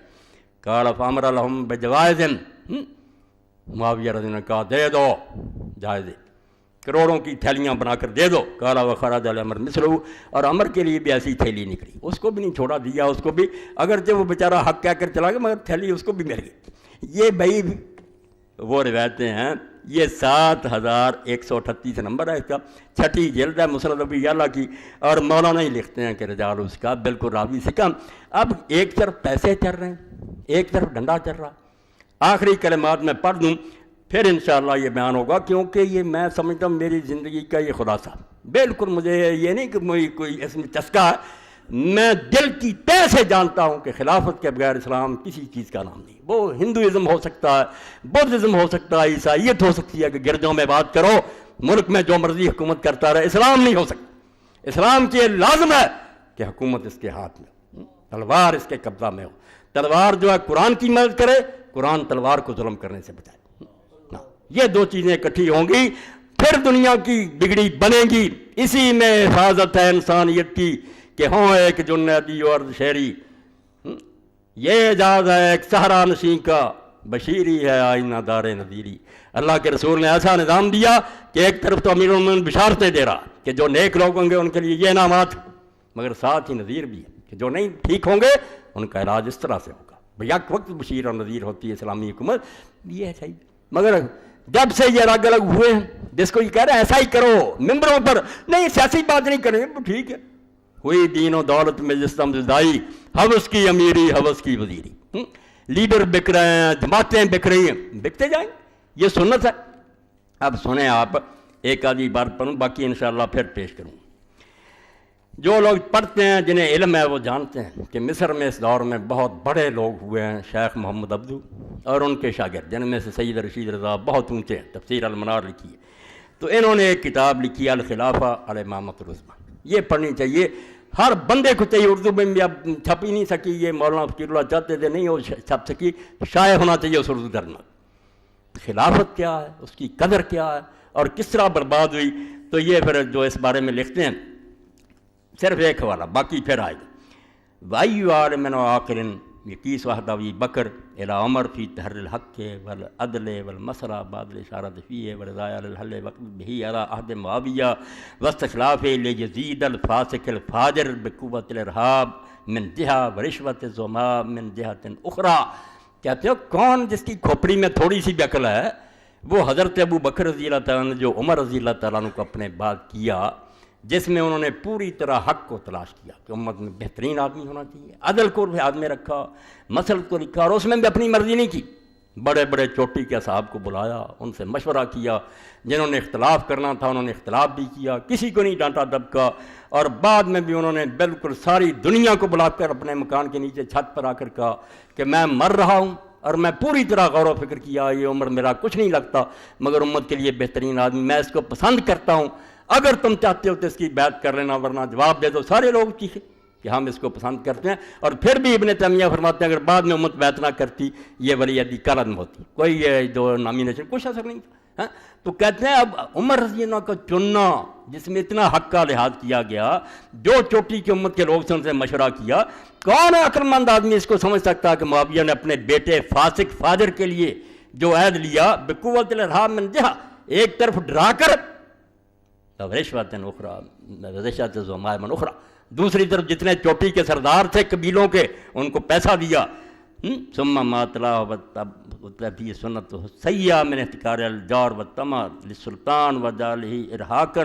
قال فامر لهم بجوائز، معاویہ رضی اللہ عنہ نے کہا دے دو جائزے، کروڑوں کی تھیلیاں بنا کر دے دو۔ قال وخرج الامر مثلہ، اور عمر کے لیے بھی ایسی تھیلی نکلی، اس کو بھی نہیں چھوڑا، دیا اس کو بھی، اگرچہ وہ بیچارہ حق کہہ کر چلا گیا مگر تھیلی اس کو بھی مل گئی۔ یہ بھائی وہ روایتیں ہیں، یہ 7138 نمبر ہے اس کا، 6ٹھی جلد ہے مسند ابی یعلا کی، اور مولانا ہی لکھتے ہیں کہ رجال اس کا بالکل راوی سے کم۔ اب ایک طرف پیسے چل رہے ہیں، ایک طرف ڈنڈا چل رہا۔ آخری کلمات میں پڑھ دوں پھر انشاءاللہ یہ بیان ہوگا، کیونکہ یہ میں سمجھتا ہوں میری زندگی کا یہ خلاصہ، بالکل مجھے یہ نہیں کہ مجھے کوئی اس میں چسکا ہے، میں دل کی تہ سے جانتا ہوں کہ خلافت کے بغیر اسلام کسی چیز کا نام نہیں۔ وہ ہندوازم ہو سکتا ہے، بدھزم ہو سکتا ہے، عیسائیت ہو سکتی ہے کہ گرجوں میں بات کرو، ملک میں جو مرضی حکومت کرتا رہے، اسلام نہیں ہو سکتا۔ اسلام کی لازم ہے کہ حکومت اس کے ہاتھ میں، تلوار اس کے قبضہ میں ہو، تلوار جو ہے قرآن کی مدد کرے، قرآن تلوار کو ظلم کرنے سے بچائے۔ یہ 2 چیزیں اکٹھی ہوں گی پھر دنیا کی بگڑی بنے گی۔ اسی میں حفاظت ہے انسانیت کی کہ ہوں ایک جنیدی اور شہری، یہ اعجاز ہے ایک صحرا نشین کا، بشیری ہے آئینہ دار نذیری۔ اللہ کے رسول نے ایسا نظام دیا کہ ایک طرف تو امیر المومنین بشارتیں دے رہا کہ جو نیک لوگ ہوں گے ان کے لیے یہ انعامات، مگر ساتھ ہی نذیر بھی ہے کہ جو نہیں ٹھیک ہوں گے ان کا علاج اس طرح سے ہوگا۔ یک وقت بشیر اور نذیر ہوتی ہے اسلامی حکومت، یہ ہے صحیح۔ مگر جب سے یہ الگ الگ ہوئے ہیں، جس کو یہ کہہ رہے ہیں ایسا ہی کرو ممبروں پر، نہیں سیاسی بات نہیں کریں، ٹھیک ہے، ہوئی دین و دولت میں جس طرح زدائی، حوث کی امیری حوث کی وزیری، لیڈر بک رہے ہیں، جماعتیں بک رہی ہیں، بکتے جائیں، یہ سنت ہے۔ اب سنیں آپ، ایک آدھی بار پڑھوں، باقی انشاءاللہ پھر پیش کروں۔ جو لوگ پڑھتے ہیں جنہیں علم ہے وہ جانتے ہیں کہ مصر میں اس دور میں بہت بڑے لوگ ہوئے ہیں، شیخ محمد عبدو اور ان کے شاگرد، جن میں سے سید رشید رضا بہت اونچے ہیں، تفسیر المنار لکھی ہے، تو انہوں نے ایک کتاب لکھی الخلافہ الامامۃ العظمیٰ، یہ پڑھنی چاہیے ہر بندے کو چاہیے۔ اردو میں بھی اب چھپ ہی نہیں سکی، یہ مولانا فقیر اللہ چاہتے تھے نہیں وہ چھپ سکی، شائع ہونا چاہیے اس اردو ترجمہ۔ خلافت کیا ہے، اس کی قدر کیا ہے اور کس طرح برباد ہوئی، تو یہ پھر جو اس بارے میں لکھتے ہیں، صرف ایک حوالہ، باقی پھر آئے گا۔ وَأَيُّ عَالِمٍ وَعَاقِلٍ يَقِيسُ وَحْدَ أَبِي بَكْرٍ إِلَىٰ عُمَرَ فِي تَحْرِّ الْحَقِّ وَالْعَدْلِ وَالْمَسْرَةِ بَعْدَ الْإِشَارَةِ فِيهِ وَالرِّضَاءِ عَلَى الْحَلِّ وَقْتِهِ عَلَىٰ عَهْدِ مُعَاوِيَةَ وَاسْتِخْلَافِهِ لِيَزِيدَ الْفَاسِقَ الْفَاجِرَ بِقُوَّةِ الْإِرْهَابِ مِنْ جِهَةٍ وَرِشْوَةِ الزُّعَمَاءِ مِنْ جِهَةٍ أُخْرَىٰ۔ کہتے ہو کون جس کی کھوپڑی میں تھوڑی سی بھی عقل ہے، وہ حضرت ابو بکر رضی اللہ تعالیٰ نے جو عمر رضی اللہ تعالیٰ عنہ کو اپنے بعد کیا، جس میں انہوں نے پوری طرح حق کو تلاش کیا کہ امت میں بہترین آدمی ہونا چاہیے، عدل کو ہاتھ میں رکھا، مسلک کو لکھا، اور اس میں بھی اپنی مرضی نہیں کی، بڑے بڑے چوٹی کے صاحب کو بلایا، ان سے مشورہ کیا، جنہوں نے اختلاف کرنا تھا انہوں نے اختلاف بھی کیا، کسی کو نہیں ڈانٹا دبکا، اور بعد میں بھی انہوں نے بالکل ساری دنیا کو بلا کر اپنے مکان کے نیچے چھت پر آ کر کہا کہ میں مر رہا ہوں اور میں پوری طرح غور و فکر کیا، یہ عمر میرا کچھ نہیں لگتا مگر امت کے لیے بہترین آدمی، میں اس کو پسند کرتا ہوں، اگر تم چاہتے ہو تو اس کی بیعت کر لینا ورنہ جواب دے دو۔ سارے لوگ چیخے، کہ ہم اس کو پسند کرتے ہیں، اور پھر بھی ابن تیمیہ فرماتے ہیں اگر بعد میں امت بیعت نہ کرتی یہ ولی عہدی کل عدم ہوتی، کوئی یہ جو نامینیشن کچھ اثر نہیں تھا۔ تو کہتے ہیں اب عمر رضی اللہ کا چننا جس میں اتنا حق کا لحاظ کیا گیا، جو چوٹی کی امت کے لوگ سے ان سے مشورہ کیا، کون عقل مند آدمی اس کو سمجھ سکتا ہے کہ معاویہ نے اپنے بیٹے فاسق فاجر کے لیے جو عہد لیا بقوت الارحام من جہہ، ایک طرف ڈرا کر رشوت اخرى رشوت زمائم اخرى، دوسری طرف جتنے چوٹی کے سردار تھے قبیلوں کے ان کو پیسہ دیا، ثم ما تلا فی سنت سیئہ من احتکار الجار والطمع للسلطان وجعلہ ارہاقا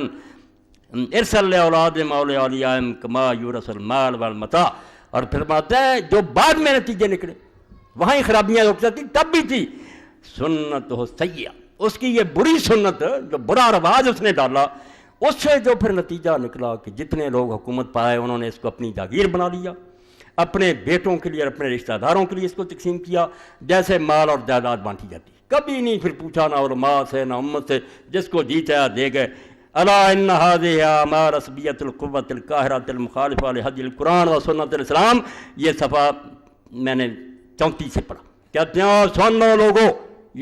ارسل لاولاد مولا اولیائم کما یورث المال والمتاع، اور پھر فرماتے ہیں جو بعد میں نتیجے نکلے وہیں خرابیاں رک تھی تب بھی تھی سنت سیئہ، اس کی یہ بری سنت جو برا رواج اس نے ڈالا، اس سے جو پھر نتیجہ نکلا کہ جتنے لوگ حکومت پائے انہوں نے اس کو اپنی جاگیر بنا لیا، اپنے بیٹوں کے لیے اور اپنے رشتہ داروں کے لیے اس کو تقسیم کیا جیسے مال اور جائیداد بانٹی جاتی، کبھی نہیں پھر پوچھا نہ علماء سے نہ امت سے، جس کو جی چاہا دے گئے۔ الا ان هذه اعمال عصبیت القوت القاہرۃ المخالفہ لحدی القرآن و سنت الاسلام، یہ صفحہ میں نے 34 سے پڑھا، کہتے ہیں سن لو لوگوں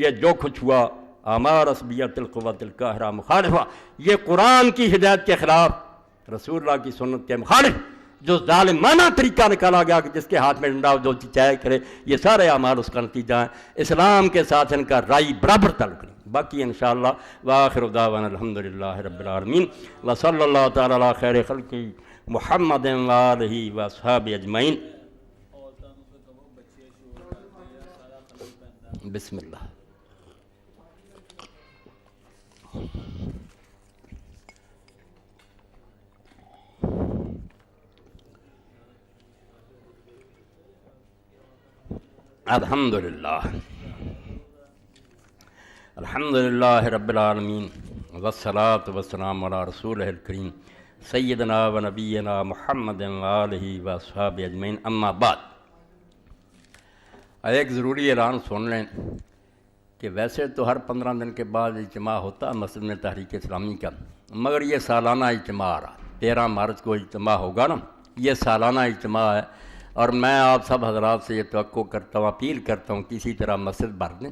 یہ جو کچھ ہوا اعمال عصبیت القوت القاہرہ مخالفہ، یہ قرآن کی ہدایت کے خلاف، رسول اللہ کی سنت کے مخالف جو ظالمانہ طریقہ نکالا گیا کہ جس کے ہاتھ میں ڈنڈا جو چاہے کرے، یہ سارے اعمال اس کا نتیجہ ہیں، اسلام کے ساتھ ان کا رائی برابر تعلق نہیں۔ باقی انشاءاللہ وآخر دعوانا الحمدللہ رب العالمین وصلی اللہ تعالی علی خیر خلق محمد وآلہ واصحابہ اجمعین۔ بسم اللہ۔ الحمدللہ الحمدللہ رب العالمین والصلاة والسلام علی رسولہ الکریم سیدنا و نبینا محمد وآلہ واصحابہ اجمعین، اما بعد۔ ایک ضروری اعلان سن لیں کہ ویسے تو ہر 15 دن کے بعد اجتماع ہوتا مسجد میں تحریک اسلامی کا، مگر یہ سالانہ اجتماع آ رہا، 13 مارچ کو اجتماع ہوگا نا، یہ سالانہ اجتماع ہے، اور میں آپ سب حضرات سے یہ توقع کرتا ہوں، اپیل کرتا ہوں کسی طرح مسجد بھر دیں۔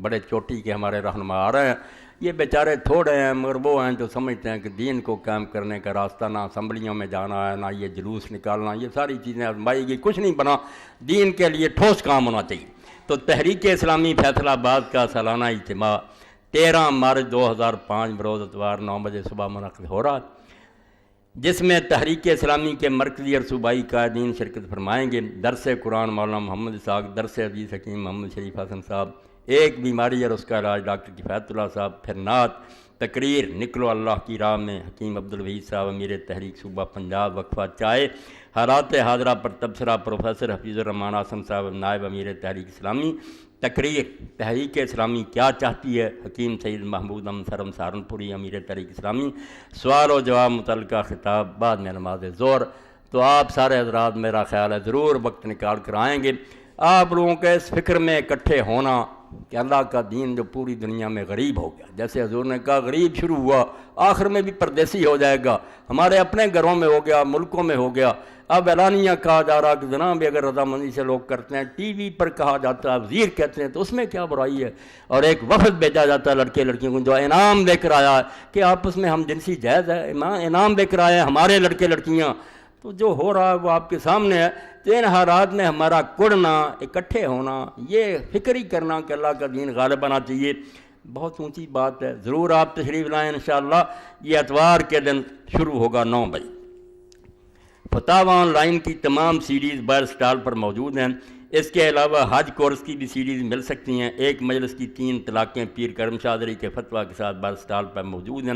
بڑے چوٹی کے ہمارے رہنما آ رہے ہیں، یہ بیچارے تھوڑے ہیں مگر وہ ہیں جو سمجھتے ہیں کہ دین کو قائم کرنے کا راستہ نہ اسمبلیوں میں جانا ہے نہ یہ جلوس نکالنا، یہ ساری چیزیں آزمائی گئی، کچھ نہیں بنا، دین کے لیے ٹھوس کام ہونا چاہیے۔ تو تحریک اسلامی فیصلہ آباد کا سالانہ اجتماع 13 مارچ 2005 بروز اتوار 9 بجے صبح منعقد ہو رہا ہے، جس میں تحریک اسلامی کے مرکزی اور صوبائی قائدین شرکت فرمائیں گے۔ درس قرآن مولانا محمد اسحاق، درس حدیث حکیم محمد شریف حسن صاحب، ایک بیماری اور اس کا علاج ڈاکٹر کفایت اللہ صاحب، پھر نعت، تقریر نکلو اللہ کی راہ میں حکیم عبدالوحید صاحب امیر تحریک صوبہ پنجاب، وقفہ چائے، حالات حاضرہ پر تبصرہ پروفیسر حفیظ الرحمان حسن صاحب نائب امیر تحریک اسلامی، تقریر تحریک اسلامی کیا چاہتی ہے حکیم سید محمود امسرم سہارنپوری امیر تحریک اسلامی، سوال و جواب متعلقہ خطاب بعد میں نماز ظہر۔ تو آپ سارے حضرات میرا خیال ہے ضرور وقت نکال کر آئیں گے۔ آپ لوگوں کے اس فکر میں اکٹھے ہونا کہ اللہ کا دین جو پوری دنیا میں غریب ہو گیا، جیسے حضور نے کہا غریب شروع ہوا آخر میں بھی پردیسی ہو جائے گا، ہمارے اپنے گھروں میں ہو گیا، ملکوں میں ہو گیا، اب اعلانیہ کہا جا رہا کہ جناب بھی اگر رضامندی سے لوگ کرتے ہیں، ٹی وی پر کہا جاتا ہے، وزیر کہتے ہیں، تو اس میں کیا برائی ہے؟ اور ایک وفد بھیجا جاتا ہے لڑکے لڑکیوں کو جو انعام لے کر آیا ہے کہ آپس میں ہم جنسی جائز ہے، انعام لے کر آئے ہیں ہمارے لڑکے لڑکیاں، تو جو ہو رہا ہے وہ آپ کے سامنے ہے۔ تو ان حالات میں ہمارا کڑنا، اکٹھے ہونا، یہ فکر ہی کرنا کہ اللہ کا دین غالب آنا چاہیے، بہت اونچی بات ہے۔ ضرور آپ تشریف لائیں انشاءاللہ۔ یہ اتوار کے دن شروع ہوگا 9 بجے۔ فتاوی آن لائن کی تمام سیریز بائر سٹال پر موجود ہیں۔ اس کے علاوہ حج کورس کی بھی سیریز مل سکتی ہیں۔ ایک مجلس کی 3 طلاقیں پیر کرم شاہدری کے فتویٰ کے ساتھ بائر سٹال پر موجود ہیں۔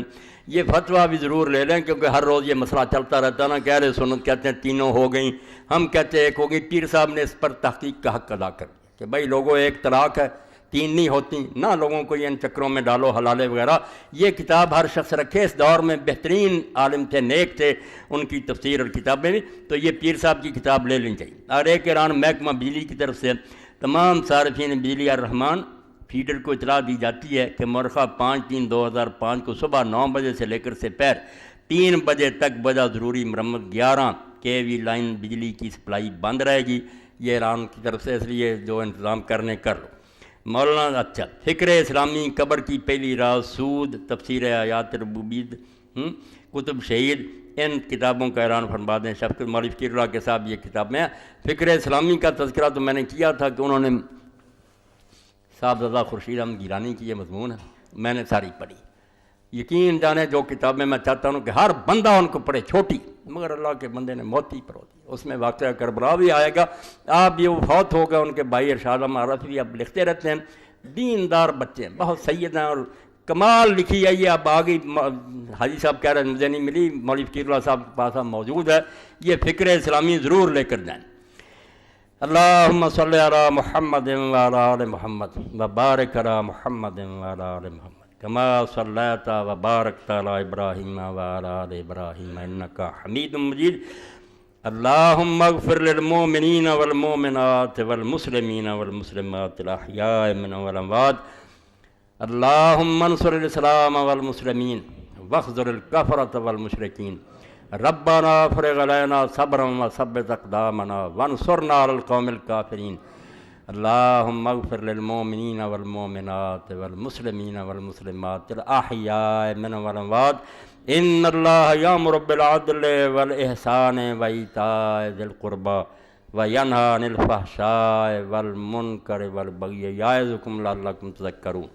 یہ فتویٰ بھی ضرور لے لیں کیونکہ ہر روز یہ مسئلہ چلتا رہتا ہے نا کہ اہل سنت کہتے ہیں 3 ہو گئیں، ہم کہتے ہیں 1 ہو گئی۔ پیر صاحب نے اس پر تحقیق کا حق ادا کر دیا کہ بھائی لوگوں 1 طلاق ہے، 3 نہیں ہوتی، نہ لوگوں کو یہ ان چکروں میں ڈالو حلالے وغیرہ۔ یہ کتاب ہر شخص رکھے، اس دور میں بہترین عالم تھے، نیک تھے، ان کی تفسیر اور کتابیں بھی، تو یہ پیر صاحب کی کتاب لے لینی چاہیے۔ اور ایک اعلان محکمہ بجلی کی طرف سے تمام صارفین بجلی الرحمان فیڈر کو اطلاع دی جاتی ہے کہ مورخہ 5/3/2005 کو صبح 9 بجے سے لے کر سپہر 3 بجے تک بجا ضروری مرمت 11 کے وی لائن بجلی کی سپلائی بند رہے گی، یہ ایران کی طرف سے، اس لیے جو انتظام کرنے کر لو۔ مولانا اچھا فکر اسلامی، قبر کی پہلی راز، سود، تفسیر آیات ربوبیت، کتب شہید، ان کتابوں کا اعلان فرما دیں۔ شفقت مولوی فقیر اللہ کے صاحب یہ کتابیں ہیں۔ فکر اسلامی کا تذکرہ تو میں نے کیا تھا کہ انہوں نے صاحبزادہ خورشید احمد گیلانی کی یہ مضمون ہے، میں نے ساری پڑھی۔ یقین جانے جو کتابیں میں چاہتا ہوں کہ ہر بندہ ان کو پڑھے، چھوٹی، مگر اللہ کے بندے نے موتی پرو دی۔ اس میں واقعہ کربلا بھی آئے گا۔ آپ یہ فوت ہو گئے، ان کے بھائی ارشاد احمد عارفی بھی اب لکھتے رہتے ہیں، دیندار بچے ہیں، بہت سید ہیں اور کمال لکھی ہے یہ۔ اب آگئی حاجی صاحب کہہ رہے ہیں مجھے نہیں ملی، مولوی فقیر اللہ صاحب کے پاس اب موجود ہے، یہ فکر اسلامی ضرور لے کر جائیں۔ اللہم صلی علی محمد وعلی آل محمد وبارک علی محمد وعلی آل محمد کما صلیت وبارکت علی ابراہیم وعلی آل ابراہیم انک حمید مجید۔ اللہم اغفر للمؤمنین والمؤمنات والمسلمین والمسلمات الاحیاء منهم والاموات۔ اللہم انصر الاسلام والمسلمین واخذل الکفرۃ والمشرکین۔ ربنا افرغ علینا صبرا وثبت اقدامنا وانصرنا علی القوم الکافرین۔ اللہم اغفر للمؤمنین والمؤمنات والمسلمین والمسلمات الاحیاء منهم والاموات۔ ان اللہ یامر بالعدل والاحسان وایتاء ذی القربى وینہی عن الفحشاء والمنکر والبغی یعظکم لعلکم تذکرون۔